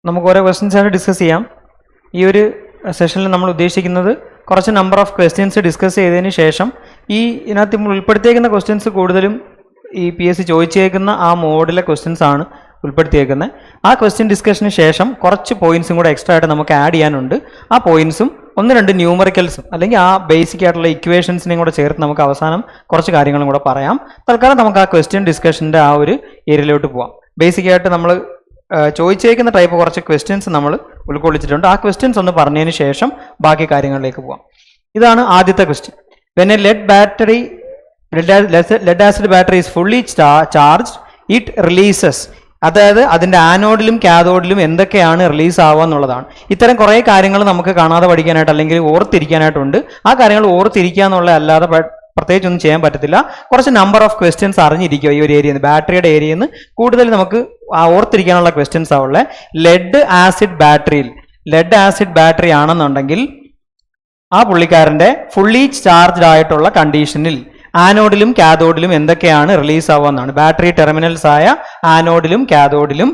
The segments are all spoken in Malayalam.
നമുക്ക് ഓരോ ക്വസ്റ്റ്യൻസ് ആയിട്ട് ഡിസ്കസ് ചെയ്യാം. ഈ ഒരു സെഷനിൽ നമ്മൾ ഉദ്ദേശിക്കുന്നത് കുറച്ച് നമ്പർ ഓഫ് ക്വസ്റ്റ്യൻസ് ഡിസ്കസ് ചെയ്തതിന് ശേഷം ഇതിനകത്ത് ഉൾപ്പെടുത്തിയേക്കുന്ന ക്വസ്റ്റ്യൻസ് കൂടുതലും ഈ PSC ചോദിച്ചേക്കുന്ന ആ മോഡിലെ ക്വസ്റ്റ്യൻസ് ആണ് ഉൾപ്പെടുത്തിയേക്കുന്നത്. ആ ക്വസ്റ്റ്യൻ ഡിസ്കഷന് ശേഷം കുറച്ച് പോയിന്റ്സും കൂടെ എക്സ്ട്രാ ആയിട്ട് നമുക്ക് ആഡ് ചെയ്യാനുണ്ട്. ആ പോയിന്റ്സും 1-2 ന്യൂമറിക്കൽസും അല്ലെങ്കിൽ ആ ബേസിക് ആയിട്ടുള്ള ഇക്വേഷൻസിനെയും കൂടെ ചേർത്ത് നമുക്ക് അവസാനം കുറച്ച് കാര്യങ്ങളും കൂടെ പറയാം. തൽക്കാലം നമുക്ക് ആ ക്വസ്റ്റ്യൻ ഡിസ്കഷൻ്റെ ആ ഒരു ഏരിയയിലോട്ട് പോവാം. ബേസിക് ആയിട്ട് നമ്മൾ ചോദിച്ചേക്കുന്ന ടൈപ്പ് കുറച്ച് ക്വസ്റ്റ്യൻസ് നമ്മൾ ഉൾക്കൊള്ളിച്ചിട്ടുണ്ട്. ആ ക്വസ്റ്റ്യൻസ് ഒന്ന് പറഞ്ഞതിന് ശേഷം ബാക്കി കാര്യങ്ങളിലേക്ക് പോവാം. ഇതാണ് ആദ്യത്തെ question. When A lead acid battery is fully charged, it releases. അതായത് അതിൻ്റെ ആനോഡിലും കാഥോഡിലും എന്തൊക്കെയാണ് റിലീസ് ആവുക എന്നുള്ളതാണ്. ഇത്തരം കുറേ കാര്യങ്ങൾ നമുക്ക് കാണാതെ പഠിക്കാനായിട്ട് അല്ലെങ്കിൽ ഓർത്തിരിക്കാനായിട്ടുണ്ട്. ആ കാര്യങ്ങൾ ഓർത്തിരിക്കുക എന്നുള്ള അല്ലാതെ പ്രത്യേകിച്ച് ഒന്നും ചെയ്യാൻ പറ്റത്തില്ല. കുറച്ച് നമ്പർ ഓഫ് ക്വസ്റ്റ്യൻസ് അറിഞ്ഞിരിക്കുക. ഈ ഒരു ഏരിയയിൽ നിന്ന് ബാറ്ററിയുടെ ഏരിയയിൽ നിന്ന് കൂടുതൽ നമുക്ക് ഓർത്തിരിക്കാനുള്ള ക്വസ്റ്റ്യൻസ് ആവുള്ളത്. ലെഡ് ആസിഡ് ബാറ്ററി ആണെന്നുണ്ടെങ്കിൽ ആ പുള്ളിക്കാരൻ്റെ ഫുള്ളി ചാർജ്ഡ് ആയിട്ടുള്ള കണ്ടീഷനിൽ ആനോഡിലും കാഥോഡിലും എന്തൊക്കെയാണ് റിലീസ് ആവുക എന്നാണ്. ബാറ്ററി ടെർമിനൽസ് ആയ ആനോഡിലും കാഥോഡിലും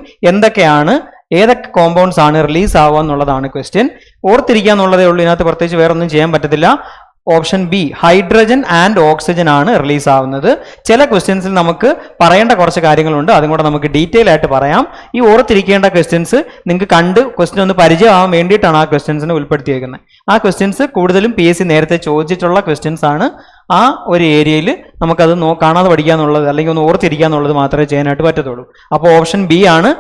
ഏതൊക്കെ കോമ്പൗണ്ട്സ് ആണ് റിലീസ് ആവുക എന്നുള്ളതാണ് ക്വസ്റ്റ്യൻ. ഓർത്തിരിക്കുക എന്നുള്ളതേ ഉള്ളൂ. ഇതിനകത്ത് പ്രത്യേകിച്ച് വേറെ ഒന്നും ചെയ്യാൻ പറ്റത്തില്ല. Option B, hydrogen and oxygen ആണ് റിലീസ് ആവുന്നത്. ചില ക്വസ്റ്റ്യൻസിൽ നമുക്ക് പറയേണ്ട കുറച്ച് കാര്യങ്ങളുണ്ട്, അതും കൂടെ നമുക്ക് ഡീറ്റെയിൽ ആയിട്ട് പറയാം. ഈ ഓർത്തിരിക്കേണ്ട ക്വസ്റ്റ്യൻസ് നിങ്ങൾക്ക് കണ്ട് ക്വസ്റ്റ്യൻ ഒന്ന് പരിചയമാവാൻ വേണ്ടിയിട്ടാണ് ആ ക്വസ്റ്റ്യൻസിനെ ഉൾപ്പെടുത്തിയേക്കുന്നത്. ആ ക്വസ്റ്റ്യൻസ് കൂടുതലും PSC നേരത്തെ ചോദിച്ചിട്ടുള്ള ക്വസ്റ്റ്യൻസ് ആണ്. ആ ഒരു ഏരിയയിൽ നമുക്കത് കാണാതെ പഠിക്കുക എന്നുള്ളത് അല്ലെങ്കിൽ ഒന്ന് ഓർത്തിരിക്കുക എന്നുള്ളത് മാത്രമേ ചെയ്യാനായിട്ട് പറ്റത്തുള്ളൂ. അപ്പോൾ ഓപ്ഷൻ ബി ആണ്.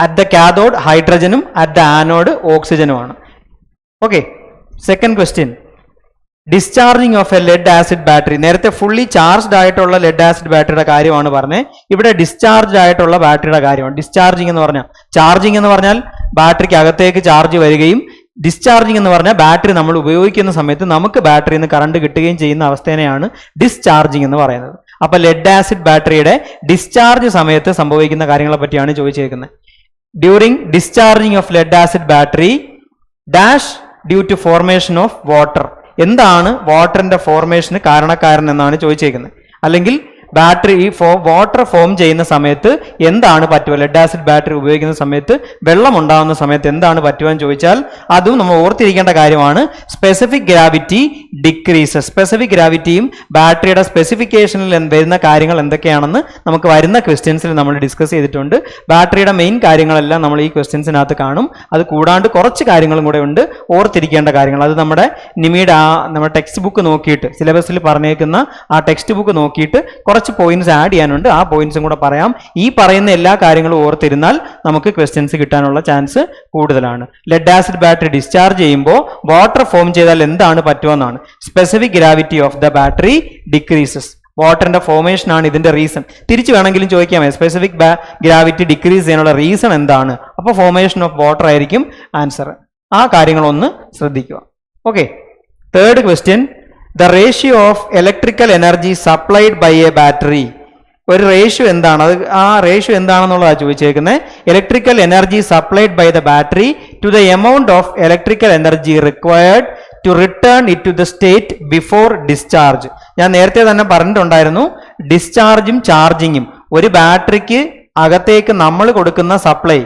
അറ്റ് ദ കാഥോഡ് ഹൈഡ്രജനും അറ്റ് ദ ആനോഡ് ഓക്സിജനുമാണ്. Okay, second question, discharging of a lead acid battery. നേരത്തെ ഫുള്ളി ചാർജ്ഡ് ആയിട്ടുള്ള ലെഡ് ആസിഡ് ബാറ്ററിയുടെ കാര്യമാണ് പറഞ്ഞത്. ഇവിടെ ഡിസ്ചാർജ്ഡ് ആയിട്ടുള്ള ബാറ്ററിയുടെ കാര്യമാണ്. ഡിസ്ചാർജിങ് എന്ന് പറഞ്ഞാൽ, ചാർജിങ് എന്ന് പറഞ്ഞാൽ ബാറ്ററിക്ക് അകത്തേക്ക് ചാർജ് വരികയും ഡിസ്ചാർജിങ് എന്ന് പറഞ്ഞാൽ ബാറ്ററി നമ്മൾ ഉപയോഗിക്കുന്ന സമയത്ത് നമുക്ക് ബാറ്ററിയിൽ നിന്ന് കറണ്ട് കിട്ടുകയും ചെയ്യുന്ന അവസ്ഥേനെയാണ് ഡിസ്ചാർജിങ് എന്ന് പറയുന്നത്. അപ്പോൾ ലെഡ് ആസിഡ് ബാറ്ററിയുടെ ഡിസ്ചാർജ് സമയത്ത് സംഭവിക്കുന്ന കാര്യങ്ങളെ പറ്റിയാണ് ചോദിച്ചേക്കുന്നത്. During discharging of lead acid battery dash due to formation of water. എന്താണ് വാട്ടറിന്റെ ഫോർമേഷന് കാരണക്കാരൻ എന്നാണ് ചോദിച്ചേക്കുന്നത്. അല്ലെങ്കിൽ ബാറ്ററി വാട്ടർ ഫോം ചെയ്യുന്ന സമയത്ത് എന്താണ് പറ്റുക, ലെഡ് ആസിഡ് ബാറ്ററി ഉപയോഗിക്കുന്ന സമയത്ത് വെള്ളം ഉണ്ടാകുന്ന സമയത്ത് എന്താണ് പറ്റുക എന്ന് ചോദിച്ചാൽ അതും നമ്മൾ ഓർത്തിരിക്കേണ്ട കാര്യമാണ്. Specific gravity decreases. സ്പെസിഫിക് ഗ്രാവിറ്റിയും ബാറ്ററിയുടെ സ്പെസിഫിക്കേഷനിൽ വരുന്ന കാര്യങ്ങൾ എന്തൊക്കെയാണെന്ന് നമുക്ക് വരുന്ന ക്വസ്റ്റ്യൻസിൽ നമ്മൾ ഡിസ്കസ് ചെയ്തിട്ടുണ്ട്. ബാറ്ററിയുടെ മെയിൻ കാര്യങ്ങളെല്ലാം നമ്മൾ ഈ ക്വസ്റ്റ്യൻസിനകത്ത് കാണും. അത് കൂടാണ്ട് കുറച്ച് കാര്യങ്ങളും കൂടെ ഉണ്ട് ഓർത്തിരിക്കേണ്ട കാര്യങ്ങൾ. അത് നമ്മുടെ നമ്മുടെ ടെക്സ്റ്റ് ബുക്ക് നോക്കിയിട്ട്, സിലബസിൽ പറഞ്ഞേക്കുന്ന ആ ടെക്സ്റ്റ് ബുക്ക് നോക്കിയിട്ട് കുറച്ച് പോയിന്റ്സ് ആഡ് ചെയ്യാനുണ്ട്. ആ പോയിന്റ്സും കൂടെ പറയാം. ഈ പറയുന്ന എല്ലാ കാര്യങ്ങളും ഓർത്തിരുന്നാൽ നമുക്ക് ക്വസ്റ്റ്യൻസ് കിട്ടാനുള്ള ചാൻസ് കൂടുതലാണ്. ലെഡ് ആസിഡ് ബാറ്ററി ഡിസ്ചാർജ് ചെയ്യുമ്പോൾ വാട്ടർ ഫോം ചെയ്താൽ എന്താണ് പറ്റുമെന്നാണ്. Specific gravity of the battery decreases. വാട്ടറിന്റെ ഫോർമേഷൻ ആണ് ഇതിന്റെ റീസൺ. തിരിച്ചു വേണമെങ്കിലും ചോദിക്കാമേ, സ്പെസിഫിക് ഗ്രാവിറ്റി ഡിക്രീസ് ചെയ്യാനുള്ള റീസൺ എന്താണ്? അപ്പോൾ ഫോർമേഷൻ ഓഫ് വാട്ടർ ആയിരിക്കും ആൻസർ. ആ കാര്യങ്ങളൊന്ന് ശ്രദ്ധിക്കുക. Okay, third question, the ratio of electrical energy supplied by a battery. ഒരു റേഷ്യോ എന്താണ്, അത് ആ റേഷ്യോ എന്താണെന്നുള്ളതാണ് ചോദിച്ചേക്കുന്നത്. Electrical energy supplied by the battery to the amount of electrical energy required to return it to the state before discharge. ഞാൻ നേരത്തെ തന്നെ പറഞ്ഞിട്ടുണ്ടായിരുന്നു, ഡിസ്ചാർജും ചാർജിങ്ങും ഒരു ബാറ്ററിക്ക് അകത്തേക്ക് നമ്മൾ കൊടുക്കുന്ന സപ്ലൈ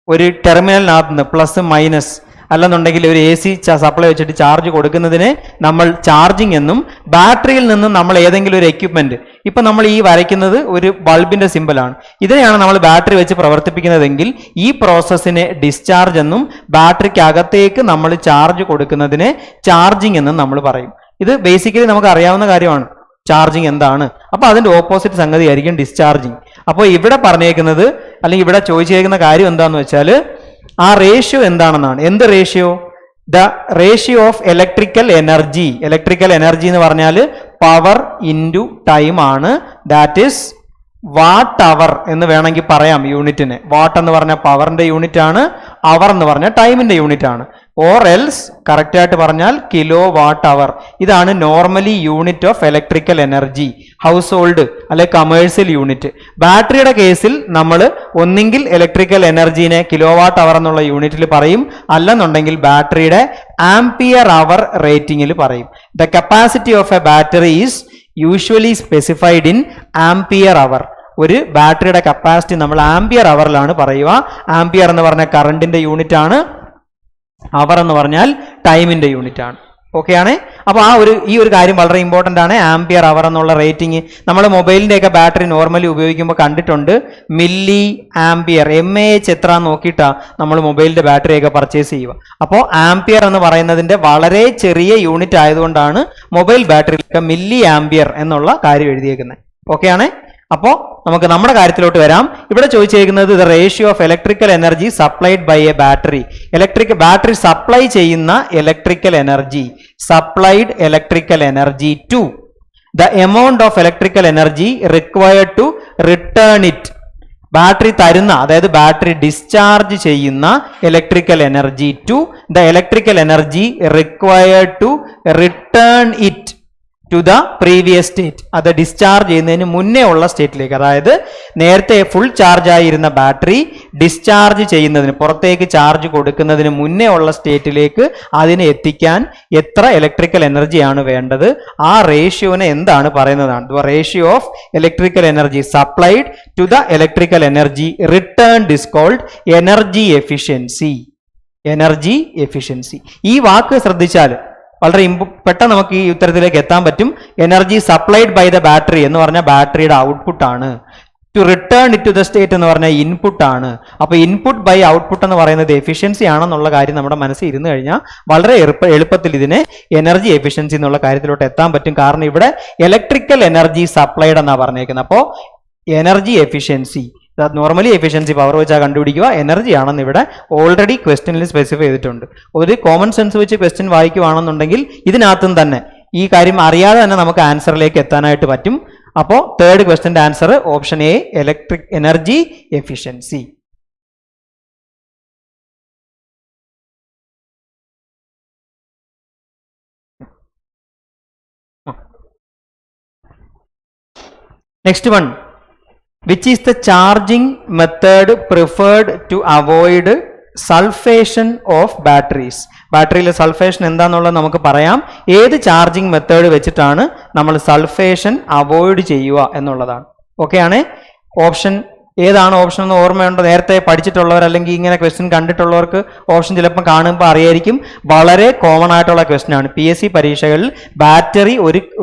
ഒരു ടെർമിനലിനകത്ത് നിന്ന് പ്ലസ് മൈനസ് അല്ലെന്നുണ്ടെങ്കിൽ ഒരു AC സപ്ലൈ വെച്ചിട്ട് ചാർജ് കൊടുക്കുന്നതിന് നമ്മൾ ചാർജിങ് എന്നും, ബാറ്ററിയിൽ നിന്നും നമ്മൾ ഏതെങ്കിലും ഒരു എക്യുപ്മെന്റ്, ഇപ്പൊ നമ്മൾ ഈ വരയ്ക്കുന്നത് ഒരു ബൾബിന്റെ സിമ്പലാണ്, ഇതിനെയാണ് നമ്മൾ ബാറ്ററി വെച്ച് പ്രവർത്തിപ്പിക്കുന്നതെങ്കിൽ ഈ പ്രോസസ്സിനെ ഡിസ്ചാർജ് എന്നും, ബാറ്ററിക്ക് അകത്തേക്ക് നമ്മൾ ചാർജ് കൊടുക്കുന്നതിനെ ചാർജിങ് എന്നും നമ്മൾ പറയും. ഇത് ബേസിക്കലി നമുക്ക് അറിയാവുന്ന കാര്യമാണ് ചാർജിങ് എന്താണ്. അപ്പൊ അതിന്റെ ഓപ്പോസിറ്റ് സംഗതി ആയിരിക്കും ഡിസ്ചാർജിങ്. അപ്പോൾ ഇവിടെ പറഞ്ഞേക്കുന്നത് അല്ലെങ്കിൽ ഇവിടെ ചോദിച്ചേക്കുന്ന കാര്യം എന്താന്ന് വെച്ചാൽ ആ റേഷ്യോ എന്താണെന്നാണ്. എന്ത് ratio? The ratio of electrical energy. Electrical energy എന്ന് പറഞ്ഞാൽ പവർ ഇൻറ്റു ടൈം ആണ്. ദാറ്റ് ഈസ് വാട്ട് അവർ എന്ന് വേണമെങ്കിൽ പറയാം യൂണിറ്റിന്. വാട്ട് എന്ന് പറഞ്ഞാൽ പവറിന്റെ യൂണിറ്റ് ആണ്, അവർ എന്ന് പറഞ്ഞാൽ ടൈമിന്റെ യൂണിറ്റ് ആണ്. ഓർ എൽസ് കറക്റ്റ് ആയിട്ട് പറഞ്ഞാൽ കിലോ വാട്ട് അവർ. ഇതാണ് normally unit of electrical energy, house hold അല്ലെ കമേഴ്സ്യൽ യൂണിറ്റ്. ബാറ്ററിയുടെ കേസിൽ നമ്മൾ ഒന്നെങ്കിൽ ഇലക്ട്രിക്കൽ എനർജീനെ കിലോ വാട്ട് അവർ എന്നുള്ള യൂണിറ്റിൽ പറയും, അല്ലെന്നുണ്ടെങ്കിൽ ബാറ്ററിയുടെ ആംപിയർ അവർ റേറ്റിംഗിൽ പറയും. The capacity of a battery is usually specified in ampere അവർ. ഒരു ബാറ്ററിയുടെ കപ്പാസിറ്റി നമ്മൾ ആംപിയർ അവറിലാണ് പറയുക. ആംപിയർ എന്ന് പറഞ്ഞ കറണ്ടിന്റെ യൂണിറ്റ് ആണ്, അവർ എന്ന് പറഞ്ഞാൽ ടൈമിന്റെ യൂണിറ്റ് ആണ്. ഓക്കെ ആണ്. അപ്പോൾ ഈ ഒരു കാര്യം വളരെ ഇമ്പോർട്ടൻ്റ് ആണ്. ആംപിയർ അവർ എന്നുള്ള റേറ്റിംഗ് നമ്മൾ മൊബൈലിന്റെ ഒക്കെ ബാറ്ററി നോർമലി ഉപയോഗിക്കുമ്പോൾ കണ്ടിട്ടുണ്ട്. മില്ലി ആംപിയർ MAH എത്ര നോക്കിയിട്ടാ നമ്മൾ മൊബൈലിന്റെ ബാറ്ററി ഒക്കെ പർച്ചേസ് ചെയ്യുക. അപ്പോൾ ആംപിയർ എന്ന് പറയുന്നതിന്റെ വളരെ ചെറിയ യൂണിറ്റ് ആയതുകൊണ്ടാണ് മൊബൈൽ ബാറ്ററിയിലൊക്കെ മില്ലി ആംപിയർ എന്നുള്ള കാര്യം എഴുതിയേക്കുന്നത്. ഓക്കെ ആണ്. അപ്പോൾ നമുക്ക് നമ്മുടെ കാര്യത്തിലോട്ട് വരാം. ഇവിടെ ചോദിച്ചിരിക്കുന്നത് the ratio of electrical energy supplied by a battery. Battery supply ചെയ്യുന്ന electrical energy to the amount of electrical energy required to return it. Battery തരുന്ന, അതായത് ബാറ്ററി ഡിസ്ചാർജ് ചെയ്യുന്ന electrical energy to the electrical energy required to return it to the previous state. അത് ഡിസ്ചാർജ് ചെയ്യുന്നതിന് മുന്നേ ഉള്ള സ്റ്റേറ്റിലേക്ക്, അതായത് നേരത്തെ ഫുൾ ചാർജ് ആയിരുന്ന ബാറ്ററി ഡിസ്ചാർജ് ചെയ്യുന്നതിന്, പുറത്തേക്ക് ചാർജ് കൊടുക്കുന്നതിന് മുന്നേ ഉള്ള സ്റ്റേറ്റിലേക്ക് അതിനെ എത്തിക്കാൻ എത്ര ഇലക്ട്രിക്കൽ എനർജിയാണ് വേണ്ടത്, ആ റേഷ്യോനെ എന്താണ് പറയുന്നതാണ്. The ratio of electrical energy supplied to the electrical energy returned is called energy efficiency. ഈ വാക്ക് ശ്രദ്ധിച്ചാൽ വളരെ പെട്ടെന്ന് നമുക്ക് ഈ ഉത്തരത്തിലേക്ക് എത്താൻ പറ്റും. Energy supplied by the battery എന്ന് പറഞ്ഞാൽ ബാറ്ററിയുടെ ഔട്ട്പുട്ട് ആണ്. To return it to the state എന്ന് പറഞ്ഞാൽ ഇൻപുട്ട് ആണ്. അപ്പോൾ ഇൻപുട്ട് ബൈ ഔട്ട്പുട്ട് എന്ന് പറയുന്നത് എഫിഷ്യൻസി ആണെന്നുള്ള കാര്യം നമ്മുടെ മനസ്സിൽ ഇരുന്ന് കഴിഞ്ഞാൽ വളരെ എളുപ്പത്തിൽ ഇതിനെ എനർജി എഫിഷ്യൻസി എന്നുള്ള കാര്യത്തിലോട്ട് എത്താൻ പറ്റും. കാരണം ഇവിടെ ഇലക്ട്രിക്കൽ എനർജി സപ്ലൈഡ് എന്നാണ് പറഞ്ഞേക്കുന്നത്. അപ്പോൾ energy efficiency, normally efficiency power വെച്ചാൽ കണ്ടുപിടിക്കുക, എനർജി ആണെന്ന് ഇവിടെ ഓൾറെഡി ക്വസ്റ്റ്യനിൽ സ്പെസിഫൈ ചെയ്തിട്ടുണ്ട്. ഒരു കോമൺ സെൻസ് വെച്ച് ക്വസ്റ്റ്യൻ വായിക്കുവാണെന്നുണ്ടെങ്കിൽ ഇതിനകത്തും തന്നെ ഈ കാര്യം അറിയാതെ തന്നെ നമുക്ക് ആൻസറിലേക്ക് എത്താനായിട്ട് പറ്റും. അപ്പോൾ തേർഡ് ക്വസ്റ്റ്യൻ്റെ answer option A, energy efficiency. Next one, which is the charging method preferred to avoid sulfation of batteries? ബാറ്ററിയിലെ സൾഫേഷൻ എന്താണെന്നുള്ളത് നമുക്ക് പറയാം. ഏത് ചാർജിങ് മെത്തേഡ് വെച്ചിട്ടാണ് നമ്മൾ സൾഫേഷൻ അവോയ്ഡ് ചെയ്യുക എന്നുള്ളതാണ്. ഓക്കെ ആണ്. ഓപ്ഷൻ ഏതാണ് ഓപ്ഷൻ എന്ന് ഓർമ്മയുണ്ടോ? നേരത്തെ പഠിച്ചിട്ടുള്ളവർ അല്ലെങ്കിൽ ഇങ്ങനെ ക്വസ്റ്റ്യൻ കണ്ടിട്ടുള്ളവർക്ക് ഓപ്ഷൻ ചിലപ്പോൾ കാണുമ്പോൾ അറിയായിരിക്കും. വളരെ കോമൺ ആയിട്ടുള്ള ക്വസ്റ്റ്യൻ ആണ്. PSC പരീക്ഷകളിൽ ബാറ്ററി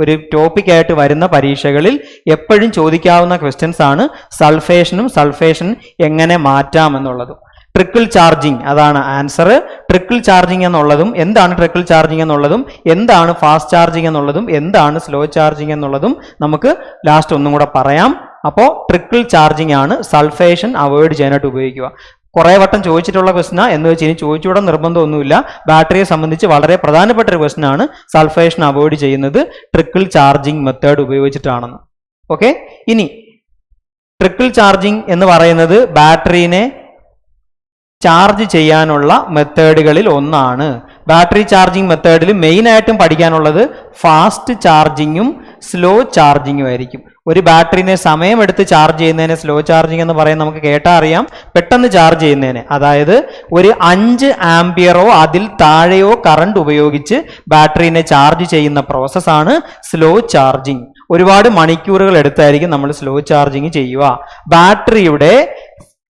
ഒരു ടോപ്പിക്കായിട്ട് വരുന്ന പരീക്ഷകളിൽ എപ്പോഴും ചോദിക്കാവുന്ന ക്വസ്റ്റ്യൻസ് ആണ് സൾഫേഷൻ എങ്ങനെ മാറ്റാം എന്നുള്ളതും. ട്രിക്കിൾ ചാർജിങ്, അതാണ് ആൻസർ. ട്രിക്കിൾ ചാർജിങ് എന്നുള്ളതും എന്താണ് ട്രിക്കിൾ ചാർജിങ് എന്നുള്ളതും എന്താണ് ഫാസ്റ്റ് ചാർജിങ് എന്നുള്ളതും എന്താണ് സ്ലോ ചാർജിങ് എന്നുള്ളതും നമുക്ക് ലാസ്റ്റ് ഒന്നും കൂടെ പറയാം. അപ്പോൾ ട്രിക്കിൾ ചാർജിങ് ആണ് സൾഫേഷൻ അവോയ്ഡ് ചെയ്യാനായിട്ട് ഉപയോഗിക്കുക. കുറേ വട്ടം ചോദിച്ചിട്ടുള്ള ക്വസ്റ്റ്യൻ എന്ന് വെച്ച് ഇനി ചോദിച്ചുകൂടാൻ നിർബന്ധമൊന്നുമില്ല. ബാറ്ററിയെ സംബന്ധിച്ച് വളരെ പ്രധാനപ്പെട്ട ഒരു ക്വസ്റ്റ്യൻ ആണ് സൾഫേഷൻ അവോയ്ഡ് ചെയ്യുന്നത് ട്രിക്കിൾ ചാർജിങ് മെത്തേഡ് ഉപയോഗിച്ചിട്ടാണെന്ന്. ഓക്കെ. ഇനി ട്രിക്കിൾ ചാർജിങ് എന്ന് പറയുന്നത് ബാറ്ററിനെ ചാർജ് ചെയ്യാനുള്ള മെത്തേഡുകളിൽ ഒന്നാണ്. ബാറ്ററി ചാർജിങ് മെത്തേഡിൽ മെയിനായിട്ടും പഠിക്കാനുള്ളത് ഫാസ്റ്റ് ചാർജിങ്ങും സ്ലോ ചാർജിങ്ങും ആയിരിക്കും. ഒരു ബാറ്ററിനെ സമയമെടുത്ത് ചാർജ് ചെയ്യുന്നതിനെ സ്ലോ ചാർജിങ് എന്ന് പറയാൻ നമുക്ക് കേട്ടാൽ അറിയാം. പെട്ടെന്ന് ചാർജ് ചെയ്യുന്നതിനെ, അതായത് ഒരു 5 ആംപിയറോ അതിൽ താഴെയോ കറണ്ട് ഉപയോഗിച്ച് ബാറ്ററിനെ ചാർജ് ചെയ്യുന്ന പ്രോസസ്സാണ് സ്ലോ ചാർജിങ്. ഒരുപാട് മണിക്കൂറുകൾ എടുത്തായിരിക്കും നമ്മൾ സ്ലോ ചാർജിങ് ചെയ്യുക. ബാറ്ററിയുടെ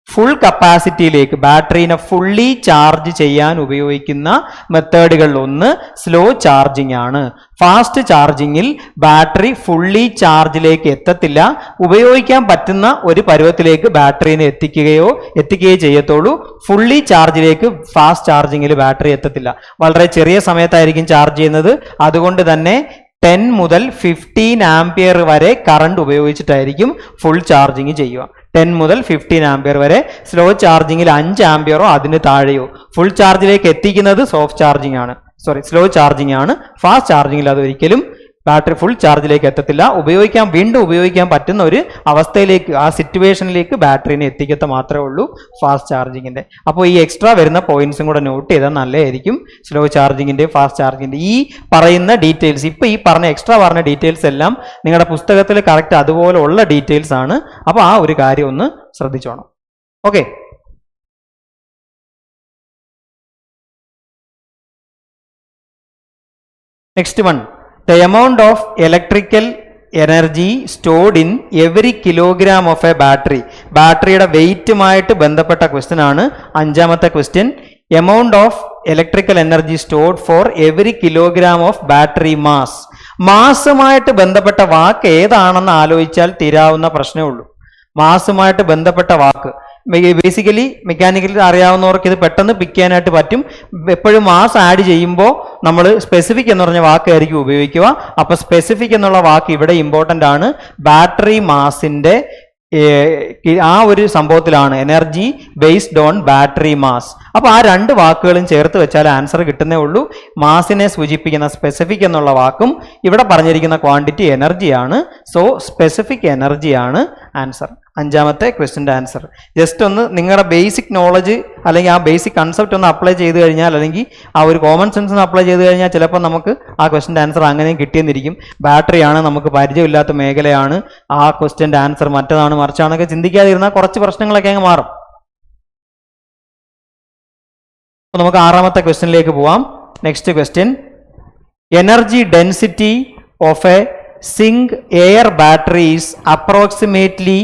ഫുൾ കപ്പാസിറ്റിയിലേക്ക് ബാറ്ററിനെ ഫുള്ളി ചാർജ് ചെയ്യാൻ ഉപയോഗിക്കുന്ന മെത്തേഡുകളിൽ ഒന്ന് സ്ലോ ചാർജിങ് ആണ്. ഫാസ്റ്റ് ചാർജിങ്ങിൽ ബാറ്ററി ഫുള്ളി ചാർജിലേക്ക് എത്തത്തില്ല. ഉപയോഗിക്കാൻ പറ്റുന്ന ഒരു പരുവത്തിലേക്ക് ബാറ്ററിനെ എത്തിക്കുകയോ ചെയ്യത്തുള്ളൂ. ഫുള്ളി ചാർജിലേക്ക് ഫാസ്റ്റ് ചാർജിങ്ങിൽ ബാറ്ററി എത്തത്തില്ല. വളരെ ചെറിയ സമയത്തായിരിക്കും ചാർജ് ചെയ്യുന്നത്. അതുകൊണ്ട് തന്നെ 10 മുതൽ 15 ആംപിയർ വരെ കറണ്ട് ഉപയോഗിച്ചിട്ടായിരിക്കും ഫുൾ ചാർജിങ് ചെയ്യുക. 10 മുതൽ 15 ആംപിയർ വരെ. സ്ലോ ചാർജിങ്ങിൽ 5 ആംപിയറോ അതിന് താഴെയോ. ഫുൾ ചാർജിലേക്ക് എത്തിക്കുന്നത് സ്ലോ ചാർജിങ് ആണ്. ഫാസ്റ്റ് ചാർജിങ്ങിൽ അതൊരിക്കലും ബാറ്ററി ഫുൾ ചാർജിലേക്ക് എത്തത്തില്ല. വീണ്ടും ഉപയോഗിക്കാൻ പറ്റുന്ന ഒരു അവസ്ഥയിലേക്ക്, ആ സിറ്റുവേഷനിലേക്ക് ബാറ്ററിനെ എത്തിക്കത്ത മാത്രമേ ഉള്ളൂ ഫാസ്റ്റ് ചാർജിങ്ങിന്റെ. അപ്പോൾ ഈ എക്സ്ട്രാ വരുന്ന പോയിന്റ്സും കൂടെ നോട്ട് ചെയ്താൽ നല്ലതായിരിക്കും. സ്ലോ ചാർജിങ്ങിന്റെ ഫാസ്റ്റ് ചാർജിങ്ങിന്റെ ഈ പറയുന്ന ഡീറ്റെയിൽസ്, ഇപ്പൊ ഈ എക്സ്ട്രാ പറഞ്ഞ ഡീറ്റെയിൽസ് എല്ലാം നിങ്ങളുടെ പുസ്തകത്തിൽ കറക്റ്റ് അതുപോലെ ഉള്ള ഡീറ്റെയിൽസ് ആണ്. അപ്പോൾ ആ ഒരു കാര്യം ഒന്ന് ശ്രദ്ധിച്ചോണം. Okay. Next one, the amount of electrical energy stored in every kilogram of a battery. ബാറ്ററിയുടെ വെയിറ്റുമായിട്ട് ബന്ധപ്പെട്ട ക്വസ്റ്റ്യൻ ആണ് 5ാമത്തെ question. Amount of electrical energy stored for every kilogram of battery mass. മാസുമായിട്ട് ബന്ധപ്പെട്ട വാക്ക് ഏതാണെന്ന് ആലോചിച്ചാൽ തീരാവുന്ന പ്രശ്നമേ ഉള്ളൂ. മാസുമായിട്ട് ബന്ധപ്പെട്ട വാക്ക് ബേസിക്കലി മെക്കാനിക്കലി അറിയാവുന്നവർക്ക് ഇത് പെട്ടെന്ന് പിക്ക് ചെയ്യാനായിട്ട് പറ്റും. എപ്പോഴും മാസ് ആഡ് ചെയ്യുമ്പോൾ നമ്മൾ സ്പെസിഫിക് എന്ന് പറഞ്ഞ വാക്കായിരിക്കും ഉപയോഗിക്കുക. അപ്പൊ സ്പെസിഫിക് എന്നുള്ള വാക്ക് ഇവിടെ ഇമ്പോർട്ടൻ്റ് ആണ്. ബാറ്ററി മാസിന്റെ ആ ഒരു സംഭവത്തിലാണ് energy based on battery mass. അപ്പൊ ആ 2 വാക്കുകളും ചേർത്ത് വെച്ചാൽ ആൻസർ കിട്ടുന്നേ ഉള്ളൂ. മാസിനെ സൂചിപ്പിക്കുന്ന സ്പെസിഫിക് എന്നുള്ള വാക്കും ഇവിടെ പറഞ്ഞിരിക്കുന്ന ക്വാണ്ടിറ്റി എനർജിയാണ്. സോ സ്പെസിഫിക് എനർജിയാണ് ആൻസർ. 5ാമത്തെ ക്വസ്റ്റ്യൻ്റെ ആൻസർ. ജസ്റ്റ് ഒന്ന് നിങ്ങളുടെ ബേസിക് നോളജ് അല്ലെങ്കിൽ ആ ബേസിക് കൺസെപ്റ്റ് ഒന്ന് അപ്ലൈ ചെയ്ത് കഴിഞ്ഞാൽ, അല്ലെങ്കിൽ ആ ഒരു കോമൺ സെൻസ് ഒന്ന് അപ്ലൈ ചെയ്ത് കഴിഞ്ഞാൽ ചിലപ്പോൾ നമുക്ക് ആ ക്വസ്റ്റ്യൻ്റെ ആൻസർ അങ്ങനെയും കിട്ടിയെന്നിരിക്കും. ബാറ്ററിയാണ്, നമുക്ക് പരിചയമില്ലാത്ത മേഖലയാണ്, ആ ക്വസ്റ്റ്യൻ്റെ ആൻസർ മറ്റതാണ് മറിച്ചാണൊക്കെ ചിന്തിക്കാതിരുന്നാൽ കുറച്ച് പ്രശ്നങ്ങളൊക്കെ അങ്ങ് മാറും. അപ്പോൾ നമുക്ക് 6ാമത്തെ ക്വസ്റ്റ്യനിലേക്ക് പോവാം. Next question, energy density of a zinc air battery is approximately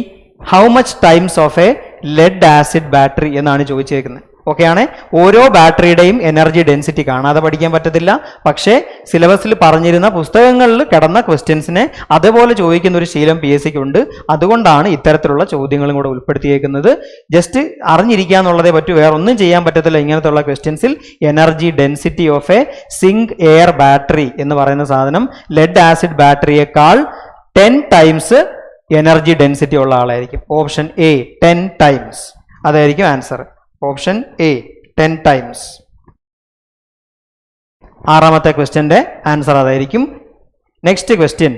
how much times of a lead acid battery എന്നാണ് ചോദിച്ചേക്കുന്നത്. ഓക്കെ ആണ്. ഓരോ ബാറ്ററിയുടെയും എനർജി ഡെൻസിറ്റി കാണാതെ പഠിക്കാൻ പറ്റത്തില്ല. പക്ഷേ സിലബസിൽ പറഞ്ഞിരുന്ന പുസ്തകങ്ങളിൽ കിടന്ന ക്വസ്റ്റ്യൻസിനെ അതേപോലെ ചോദിക്കുന്ന ഒരു ശീലം PSCക്ക് ഉണ്ട്. അതുകൊണ്ടാണ് ഇത്തരത്തിലുള്ള ചോദ്യങ്ങളും കൂടെ ഉൾപ്പെടുത്തിയേക്കുന്നത്. ജസ്റ്റ് അറിഞ്ഞിരിക്കുക എന്നുള്ളതേ പറ്റൂ, വേറെ ഒന്നും ചെയ്യാൻ പറ്റത്തില്ല ഇങ്ങനത്തുള്ള ക്വസ്റ്റ്യൻസിൽ. Energy density of a zinc air battery എന്ന് പറയുന്ന സാധനം ലെഡ് ആസിഡ് ബാറ്ററിയേക്കാൾ 10 ടൈംസ് എനർജി ഡെൻസിറ്റി ഉള്ള ആളായിരിക്കും. ഓപ്ഷൻ എ 10 ടൈംസ് അതായിരിക്കും ആൻസർ. Option A 10 times. 6ാമത്തെ ക്വസ്റ്റ്യന്റെ ആൻസർ അതായിരിക്കും. Next question,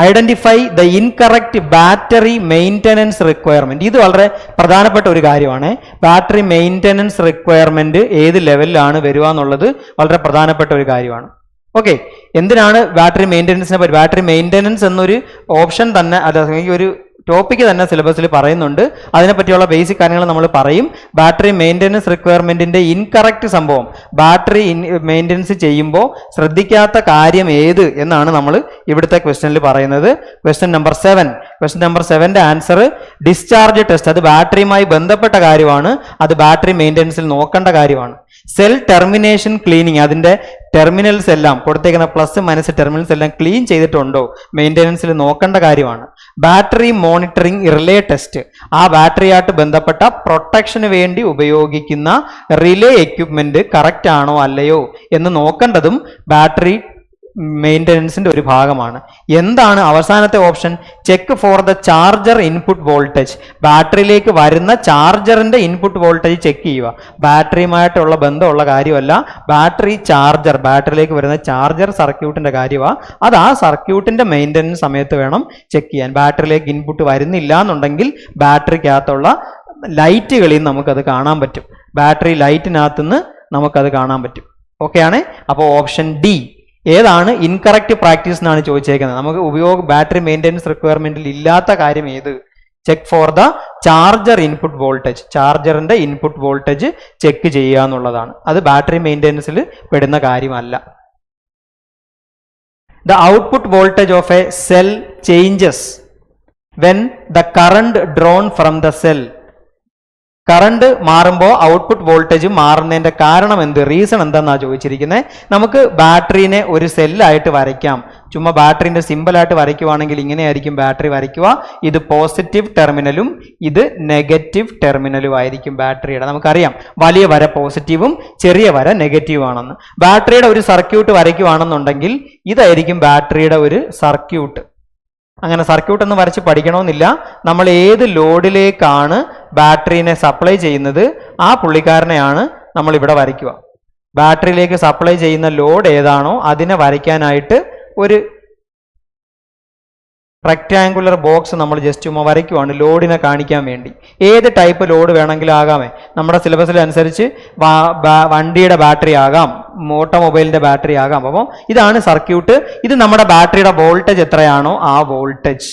identify the incorrect battery maintenance requirement. ഇത് വളരെ പ്രധാനപ്പെട്ട ഒരു കാര്യമാണ്. ബാറ്ററി മെയിൻ്റനൻസ് റിക്വയർമെന്റ് ഏത് ലെവലിലാണ് വരിക എന്നുള്ളത് വളരെ പ്രധാനപ്പെട്ട ഒരു കാര്യമാണ്. ഓക്കെ, എന്തിനാണ് ബാറ്ററി മെയിൻ്റനൻസിനെ പറ്റി? ബാറ്ററി മെയിൻ്റനൻസ് എന്നൊരു ഓപ്ഷൻ തന്നെ അല്ലെങ്കിൽ ഒരു ടോപ്പിക്ക് തന്നെ സിലബസിൽ പറയുന്നുണ്ട്. അതിനെപ്പറ്റിയുള്ള ബേസിക് കാര്യങ്ങൾ നമ്മൾ പറയും. ബാറ്ററി മെയിൻ്റനൻസ് റിക്വയർമെന്റിന്റെ ഇൻകറക്റ്റ് സംഭവം, ബാറ്ററി മെയിൻ്റനൻസ് ചെയ്യുമ്പോൾ ശ്രദ്ധിക്കാത്ത കാര്യം ഏത് എന്നാണ് നമ്മൾ ഇവിടുത്തെ ക്വസ്റ്റ്യനിൽ പറയുന്നത്. Question number 7. ക്വസ്റ്റ്യൻ നമ്പർ 7ന്റെ ആൻസർ ഡിസ്ചാർജ് ടെസ്റ്റ്. അത് ബാറ്ററിയുമായി ബന്ധപ്പെട്ട കാര്യമാണ്. അത് ബാറ്ററി മെയിൻ്റനൻസിൽ നോക്കേണ്ട കാര്യമാണ്. സെൽ ടെർമിനേഷൻ ക്ലീനിങ്, അതിന്റെ ടെർമിനൽസ് എല്ലാം കൊടുത്തേക്കുന്ന പ്ലസ് മൈനസ് ടെർമിനൽസ് എല്ലാം ക്ലീൻ ചെയ്തിട്ടുണ്ടോ മെയിൻ്റനൻസിൽ നോക്കേണ്ട കാര്യമാണ്. ബാറ്ററി മോണിറ്ററിംഗ് റിലേ ടെസ്റ്റ്, ആ ബാറ്ററിയായിട്ട് ബന്ധപ്പെട്ട പ്രൊട്ടക്ഷന് വേണ്ടി ഉപയോഗിക്കുന്ന റിലേ എക്യുപ്മെന്റ് കറക്റ്റ് ആണോ അല്ലയോ എന്ന് നോക്കേണ്ടതും ബാറ്ററി മെയിൻ്റനൻസിന്റെ ഒരു ഭാഗമാണ്. എന്താണ് അവസാനത്തെ option? Check for the charger input voltage. ബാറ്ററിയിലേക്ക് വരുന്ന ചാർജറിന്റെ ഇൻപുട്ട് വോൾട്ടേജ് ചെക്ക് ചെയ്യുക. ബാറ്ററിയുമായിട്ടുള്ള ബന്ധമുള്ള കാര്യമല്ല, ബാറ്ററി ചാർജർ, ബാറ്ററിയിലേക്ക് വരുന്ന ചാർജർ സർക്യൂട്ടിന്റെ കാര്യമാണ്. അത് ആ സർക്യൂട്ടിന്റെ മെയിൻ്റനൻസ് സമയത്ത് വേണം ചെക്ക് ചെയ്യാൻ. ബാറ്ററിയിലേക്ക് ഇൻപുട്ട് വരുന്നില്ല എന്നുണ്ടെങ്കിൽ ബാറ്ററിക്കകത്തുള്ള ലൈറ്റുകളിൽ നമുക്കത് കാണാൻ പറ്റും. ബാറ്ററി ലൈറ്റിനകത്തുനിന്ന് നമുക്കത് കാണാൻ പറ്റും. ഓക്കെ ആണ്. അപ്പോൾ ഓപ്ഷൻ ഡി ഏതാണ് ഇൻകറക്റ്റ് പ്രാക്ടീസ് എന്നാണ് ചോദിച്ചേക്കുന്നത്. നമുക്ക് ബാറ്ററി മെയിൻ്റനൻസ് റിക്വയർമെന്റിൽ ഇല്ലാത്ത കാര്യം ഏത്? Check for the charger input voltage, ചാർജറിന്റെ ഇൻപുട്ട് വോൾട്ടേജ് ചെക്ക് ചെയ്യുക എന്നുള്ളതാണ്. അത് ബാറ്ററി മെയിൻ്റനൻസിൽ പെടുന്ന കാര്യമല്ല. The output voltage of a cell changes when the current drawn from the cell. Current മാറുമ്പോൾ ഔട്ട്പുട്ട് വോൾട്ടേജ് മാറുന്നതിന്റെ കാരണം എന്ത്? റീസൺ എന്താണെന്നാണ് ചോദിച്ചിരിക്കുന്നത്. നമുക്ക് ബാറ്ററിനെ ഒരു സെല്ലായിട്ട് വരയ്ക്കാം. ചുമ്മാ ബാറ്ററിന്റെ സിമ്പിളായിട്ട് വരയ്ക്കുവാണെങ്കിൽ ഇങ്ങനെയായിരിക്കും ബാറ്ററി വരയ്ക്കുക. ഇത് പോസിറ്റീവ് ടെർമിനലും ഇത് നെഗറ്റീവ് ടെർമിനലും ആയിരിക്കും ബാറ്ററിയുടെ. നമുക്കറിയാം വലിയ വര പോസിറ്റീവും ചെറിയ വര നെഗറ്റീവ് ആണെന്ന്. ബാറ്ററിയുടെ ഒരു സർക്യൂട്ട് വരയ്ക്കുവാണെന്നുണ്ടെങ്കിൽ ഇതായിരിക്കും ബാറ്ററിയുടെ ഒരു സർക്യൂട്ട്. അങ്ങനെ സർക്യൂട്ട് ഒന്ന് വരച്ച് പഠിക്കണമെന്നില്ല. നമ്മൾ ഏത് ലോഡിലേക്കാണ് ബാറ്ററിനെ സപ്ലൈ ചെയ്യുന്നത് ആ പുള്ളിക്കാരനെയാണ് നമ്മൾ ഇവിടെ വരയ്ക്കുക. ബാറ്ററിയിലേക്ക് സപ്ലൈ ചെയ്യുന്ന ലോഡ് ഏതാണോ അതിനെ വരയ്ക്കാനായിട്ട് ഒരു റെക്റ്റാങ്കുലർ ബോക്സ് നമ്മൾ ജസ്റ്റ് ചുമ്മാ വരയ്ക്കുവാണ് ലോഡിനെ കാണിക്കാൻ വേണ്ടി. ഏത് ടൈപ്പ് ലോഡ് വേണമെങ്കിലും ആകാമേ. നമ്മുടെ സിലബസിൽ അനുസരിച്ച് വണ്ടിയുടെ ബാറ്ററി ആകാം, ഓട്ടോമൊബൈലിന്റെ ബാറ്ററി ആകാം. അപ്പോൾ ഇതാണ് സർക്യൂട്ട്. ഇത് നമ്മുടെ ബാറ്ററിയുടെ വോൾട്ടേജ് എത്രയാണോ ആ വോൾട്ടേജ്.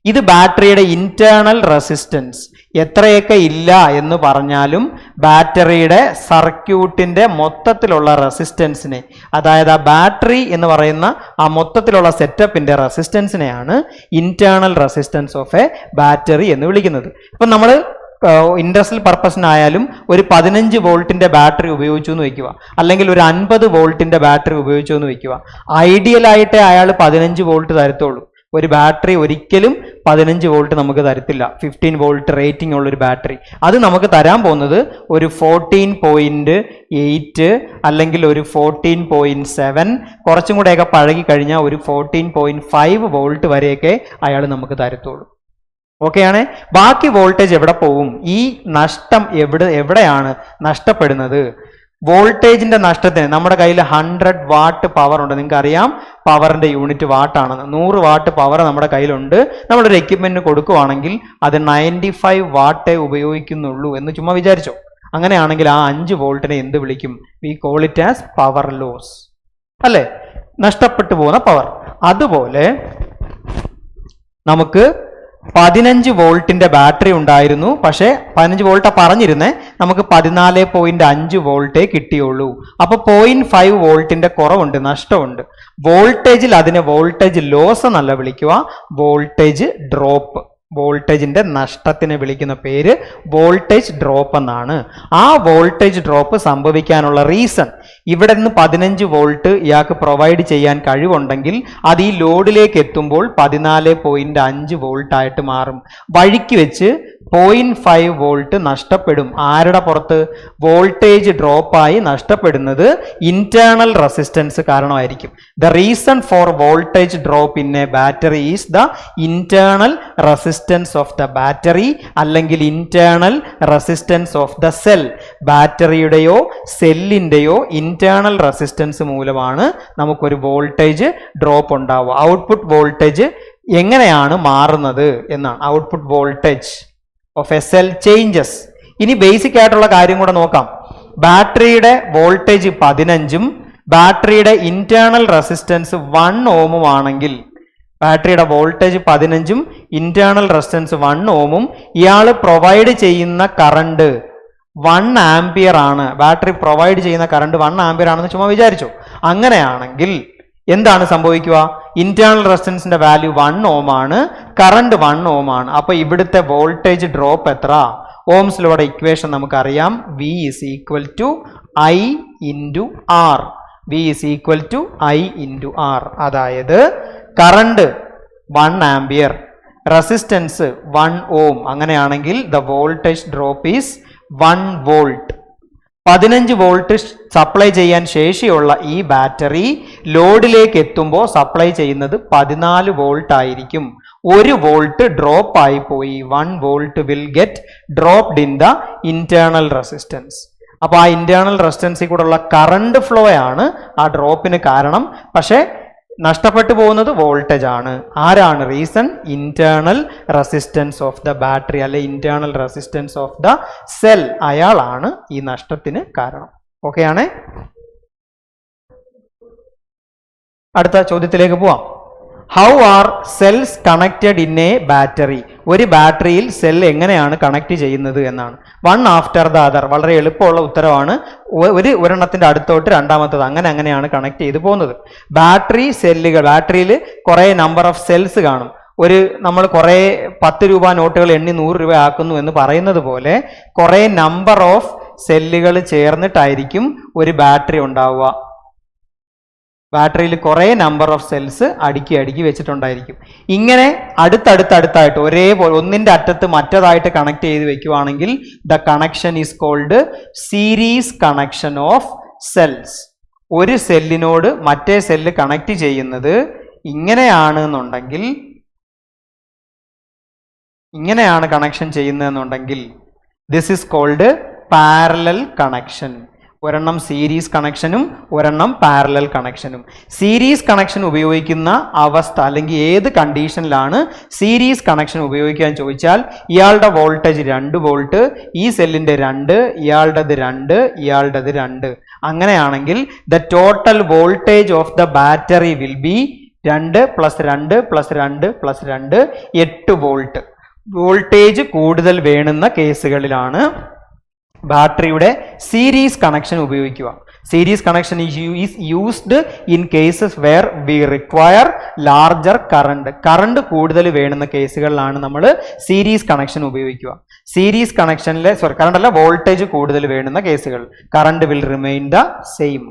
ഇത് ബാറ്ററിയുടെ ഇന്റേണൽ റെസിസ്റ്റൻസ്. എത്രയൊക്കെ ഇല്ല എന്ന് പറഞ്ഞാലും ബാറ്ററിയുടെ സർക്യൂട്ടിന്റെ മൊത്തത്തിലുള്ള റെസിസ്റ്റൻസിനെ, അതായത് ആ ബാറ്ററി എന്ന് പറയുന്ന ആ മൊത്തത്തിലുള്ള സെറ്റപ്പിന്റെ റെസിസ്റ്റൻസിനെയാണ് internal resistance of a battery എന്ന് വിളിക്കുന്നത്. ഇപ്പം നമ്മൾ ഇൻഡസ്ട്രിയൽ പർപ്പസിനായാലും ഒരു 15 വോൾട്ടിന്റെ ബാറ്ററി ഉപയോഗിച്ചു എന്ന് വെക്കുക, അല്ലെങ്കിൽ ഒരു 50 വോൾട്ടിന്റെ ബാറ്ററി ഉപയോഗിച്ചു എന്ന് വെക്കുക. ഐഡിയലായിട്ടേ അയാൾ 15 വോൾട്ട് തരത്തുള്ളൂ. ഒരു ബാറ്ററി ഒരിക്കലും 15 വോൾട്ട് നമുക്ക് തരത്തില്ല. 15 വോൾട്ട് റേറ്റിംഗ് ഉള്ള ഒരു ബാറ്ററി അത് നമുക്ക് തരാൻ പോകുന്നത് ഒരു 14.8 അല്ലെങ്കിൽ ഒരു 14.7, കുറച്ചും കൂടെയൊക്കെ പഴകി കഴിഞ്ഞാൽ ഒരു 14.5 വോൾട്ട് വരെയൊക്കെ അയാൾ നമുക്ക് തരത്തുള്ളൂ. ഓക്കെയാണ്. ബാക്കി വോൾട്ടേജ് എവിടെ പോകും? ഈ നഷ്ടം എവിടെയാണ് നഷ്ടപ്പെടുന്നത്? വോൾട്ടേജിന്റെ നഷ്ടത്തിന് നമ്മുടെ കയ്യിൽ 100 വാട്ട് പവർ ഉണ്ട്. നിങ്ങൾക്ക് അറിയാം പവറിന്റെ യൂണിറ്റ് വാട്ടാണെന്ന്. 100 വാട്ട് പവർ നമ്മുടെ കയ്യിലുണ്ട്. നമ്മളൊരു എക്യുപ്മെന്റിന് കൊടുക്കുവാണെങ്കിൽ അത് 95 വാട്ടേ ഉപയോഗിക്കുന്നുള്ളൂ എന്ന് ചുമ്മാ വിചാരിച്ചോ. അങ്ങനെയാണെങ്കിൽ ആ 5 വോൾട്ടിനെ എന്ത് വിളിക്കും? We call it as power loss, അല്ലേ? നഷ്ടപ്പെട്ടു പോകുന്ന പവർ. അതുപോലെ നമുക്ക് 15 വോൾട്ടിന്റെ ബാറ്ററി ഉണ്ടായിരുന്നു. പക്ഷേ 15 വോൾട്ടാ പറഞ്ഞിരുന്നേ, നമുക്ക് 14.5 വോൾട്ടേ കിട്ടിയുള്ളൂ. അപ്പൊ 0.5 വോൾട്ടിന്റെ കുറവുണ്ട്, നഷ്ടമുണ്ട്. വോൾട്ടേജിൽ അതിനെ വോൾട്ടേജ് ലോസ് എന്നല്ല വിളിക്കുക, വോൾട്ടേജ് ഡ്രോപ്പ്. വോൾട്ടേജിന്റെ നഷ്ടത്തിന് വിളിക്കുന്ന പേര് വോൾട്ടേജ് ഡ്രോപ്പ് എന്നാണ്. ആ വോൾട്ടേജ് ഡ്രോപ്പ് സംഭവിക്കാനുള്ള റീസൺ, ഇവിടെ നിന്ന് 15 വോൾട്ട് ഇയാൾക്ക് പ്രൊവൈഡ് ചെയ്യാൻ കഴിവുണ്ടെങ്കിൽ അത് ഈ ലോഡിലേക്ക് എത്തുമ്പോൾ 14.5 വോൾട്ട് ആയിട്ട് മാറും. വഴിക്ക് വെച്ച് 0.5 വോൾട്ട് നഷ്ടപ്പെടും. ആരുടെ പുറത്ത്? വോൾട്ടേജ് ഡ്രോപ്പായി നഷ്ടപ്പെടുന്നത് ഇന്റേണൽ റെസിസ്റ്റൻസ് കാരണമായിരിക്കും. The reason for voltage drop in a battery is the internal resistance of the battery, അല്ലെങ്കിൽ internal resistance of the cell. ബാറ്ററിയുടെയോ സെല്ലിന്റെയോ ഇന്റേണൽ റെസിസ്റ്റൻസ് മൂലമാണ് നമുക്കൊരു വോൾട്ടേജ് ഡ്രോപ്പ് ഉണ്ടാവുക. ഔട്ട്പുട്ട് വോൾട്ടേജ് എങ്ങനെയാണ് മാറുന്നത് എന്നാണ്. Output voltage of a cell changes. ഇനി ബേസിക് ആയിട്ടുള്ള കാര്യം കൂടെ നോക്കാം. ബാറ്ററിയുടെ വോൾട്ടേജ് 15ഉം ബാറ്ററിയുടെ ഇന്റേണൽ റെസിസ്റ്റൻസ് 1 ഓമും ആണെങ്കിൽ, ബാറ്ററിയുടെ വോൾട്ടേജ് 15ഉം ഇന്റേണൽ റെസിസ്റ്റൻസ് 1 ഓമും, ഇയാൾ പ്രൊവൈഡ് ചെയ്യുന്ന കറണ്ട് 1 ആംപിയർ ആണ്. ബാറ്ററി പ്രൊവൈഡ് ചെയ്യുന്ന കറണ്ട് 1 ആംപിയർ ആണെന്ന് ചുമ്മാ വിചാരിച്ചു. അങ്ങനെയാണെങ്കിൽ എന്താണ് സംഭവിക്കുക? ഇന്റേണൽ റെസിസ്റ്റൻസിന്റെ വാല്യൂ 1 ഓം ആണ്, കറണ്ട് 1 ഓം ആണ്. അപ്പൊ ഇവിടുത്തെ വോൾട്ടേജ് ഡ്രോപ്പ് എത്ര? ഓംസിലൂടെ ഇക്വേഷൻ നമുക്കറിയാം, V is equal to I into R. V is equal to I into R. അതായത് കറണ്ട് 1 ആംപിയർ, റെസിസ്റ്റൻസ് 1 ഓം. അങ്ങനെയാണെങ്കിൽ the voltage drop is 1 volt. 15 volt supply ചെയ്യാൻ ശേഷിയുള്ള ഈ ബാറ്ററി ലോഡിലേക്ക് എത്തുമ്പോൾ സപ്ലൈ ചെയ്യുന്നത് 14 വോൾട്ട് ആയിരിക്കും. 1 വോൾട്ട് ഡ്രോപ്പ് ആയി പോയി. 1 volt will get dropped in the internal resistance. അപ്പൊ ആ ഇന്റേണൽ റെസിസ്റ്റൻസിൽ കൂടെയുള്ള കറണ്ട് ഫ്ലോ ആണ് ആ ഡ്രോപ്പിന് കാരണം. പക്ഷേ നഷ്ടപ്പെട്ടു പോകുന്നത് വോൾട്ടേജ് ആണ്. ആരാണ് reason? Internal resistance of the battery, അല്ലെ internal resistance of the cell. അയാളാണ് ഈ നഷ്ടത്തിന് കാരണം. ഓക്കെ ആണ്. അടുത്ത ചോദ്യത്തിലേക്ക് പോവാം. How are cells connected in a battery? ഒരു ബാറ്ററിയിൽ സെൽ എങ്ങനെയാണ് കണക്ട് ചെയ്യുന്നത് എന്നാണ്. One after the other. വളരെ എളുപ്പമുള്ള ഉത്തരവാണ്. ഒരെണ്ണത്തിന്റെ അടുത്തോട്ട് രണ്ടാമത്തത്, അങ്ങനെയാണ് കണക്ട് ചെയ്ത് പോകുന്നത്. ബാറ്ററി സെല്ലുകൾ, ബാറ്ററിയിൽ കുറെ നമ്പർ ഓഫ് സെൽസ് കാണും. നമ്മൾ കുറെ 10 രൂപ നോട്ടുകൾ എണ്ണി 100 രൂപ ആക്കുന്നു എന്ന് പറയുന്നത് പോലെ കുറെ നമ്പർ ഓഫ് സെല്ലുകൾ ചേർന്നിട്ടായിരിക്കും ഒരു ബാറ്ററി ഉണ്ടാവുക. ബാറ്ററിയിൽ കുറെ നമ്പർ ഓഫ് സെൽസ് അടുക്കി വെച്ചിട്ടുണ്ടായിരിക്കും. ഇങ്ങനെ അടുത്തടുത്തായിട്ട് ഒരേപോലെ ഒന്നിന്റെ അറ്റത്ത് മറ്റേതായിട്ട് കണക്ട് ചെയ്ത് വെക്കുവാണെങ്കിൽ the connection is called series connection of cells. ഒരു സെല്ലിനോട് മറ്റേ സെല്ല് കണക്ട് ചെയ്യുന്നത് ഇങ്ങനെയാണ് കണക്ഷൻ ചെയ്യുന്നതെന്നുണ്ടെങ്കിൽ this is called parallel connection. ഒരെണ്ണം സീരീസ് കണക്ഷനും ഒരെണ്ണം പാരലൽ കണക്ഷനും. സീരീസ് കണക്ഷൻ ഉപയോഗിക്കുന്ന അവസ്ഥ അല്ലെങ്കിൽ ഏത് കണ്ടീഷനിലാണ് സീരീസ് കണക്ഷൻ ഉപയോഗിക്കാൻ ചോദിച്ചാൽ, ഇയാളുടെ വോൾട്ടേജ് 2 വോൾട്ട്, ഈ സെല്ലിന്റെ 2, ഇയാളുടേത് 2, ഇയാളുടേത് 2. അങ്ങനെയാണെങ്കിൽ the total voltage of the battery will be 2 + 2 + 2 + 2 8 volt. Voltage കൂടുതൽ വേണ്ടുന്ന കേസുകളിലാണ് ബാറ്ററിയുടെ സീരീസ് കണക്ഷൻ ഉപയോഗിക്കുക. Series connection is used in cases where we require larger current കൂടുതൽ വേണ്ടുന്ന കേസുകളിലാണ് നമ്മൾ സീരീസ് കണക്ഷൻ ഉപയോഗിക്കുക. സീരീസ് കണക്ഷനിലെ കറണ്ട് അല്ല, വോൾട്ടേജ് കൂടുതൽ വേണ്ടുന്ന കേസുകൾ current will remain the same.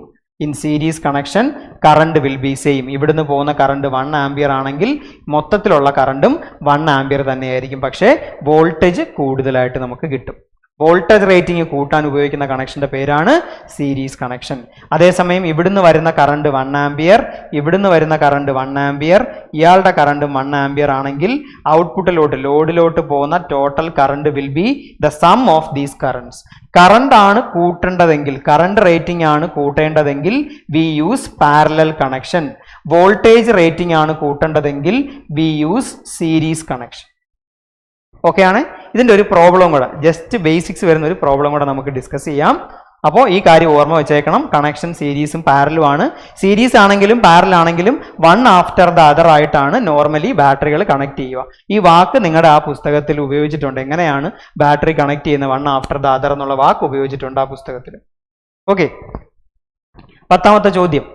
In series connection current will B same. ഇവിടുന്ന് പോകുന്ന കറണ്ട് 1 ആംപിയർ ആണെങ്കിൽ മൊത്തത്തിലുള്ള കറണ്ടും 1 ആംപിയർ തന്നെയായിരിക്കും, പക്ഷേ വോൾട്ടേജ് കൂടുതലായിട്ട് നമുക്ക് കിട്ടും. വോൾട്ടേജ് റേറ്റിംഗ് കൂട്ടാൻ ഉപയോഗിക്കുന്ന കണക്ഷന്റെ പേരാണ് സീരീസ് കണക്ഷൻ. അതേസമയം ഇവിടുന്ന് വരുന്ന കറണ്ട് 1 ആംപിയർ, ഇവിടുന്ന് വരുന്ന കറണ്ട് 1 ആംപിയർ, ഇയാളുടെ കറണ്ട് 1 ആംപിയർ ആണെങ്കിൽ ഔട്ട്പുട്ടിലോട്ട് ലോഡിലോട്ട് പോകുന്ന total current will be the sum of these currents. Current ആണ് കൂട്ടേണ്ടതെങ്കിൽ, കറണ്ട് റേറ്റിംഗ് ആണ് കൂട്ടേണ്ടതെങ്കിൽ we use parallel connection. Voltage rating ആണ് കൂട്ടേണ്ടതെങ്കിൽ we use series connection. Okay ആണ്. ഇതിൻ്റെ ഒരു പ്രോബ്ലം കൂടെ, ജസ്റ്റ് ബേസിക്സ് വരുന്ന ഒരു പ്രോബ്ലം കൂടെ നമുക്ക് ഡിസ്കസ് ചെയ്യാം. അപ്പോൾ ഈ കാര്യം ഓർമ്മ വെച്ചേക്കണം. കണക്ഷൻ സീരീസും പാരലും ആണ്. സീരീസ് ആണെങ്കിലും പാരൽ ആണെങ്കിലും വൺ ആഫ്റ്റർ ദ അതർ ആയിട്ടാണ് നോർമലി ബാറ്ററികൾ കണക്ട് ചെയ്യുക. ഈ വാക്ക് നിങ്ങളുടെ ആ പുസ്തകത്തിൽ ഉപയോഗിച്ചിട്ടുണ്ട്. എങ്ങനെയാണ് ബാറ്ററി കണക്ട് ചെയ്യുന്നത്, വൺ ആഫ്റ്റർ ദ അതർ എന്നുള്ള വാക്ക് ഉപയോഗിച്ചിട്ടുണ്ട് ആ പുസ്തകത്തിൽ. ഓക്കെ, 10ാമത്തെ ചോദ്യം.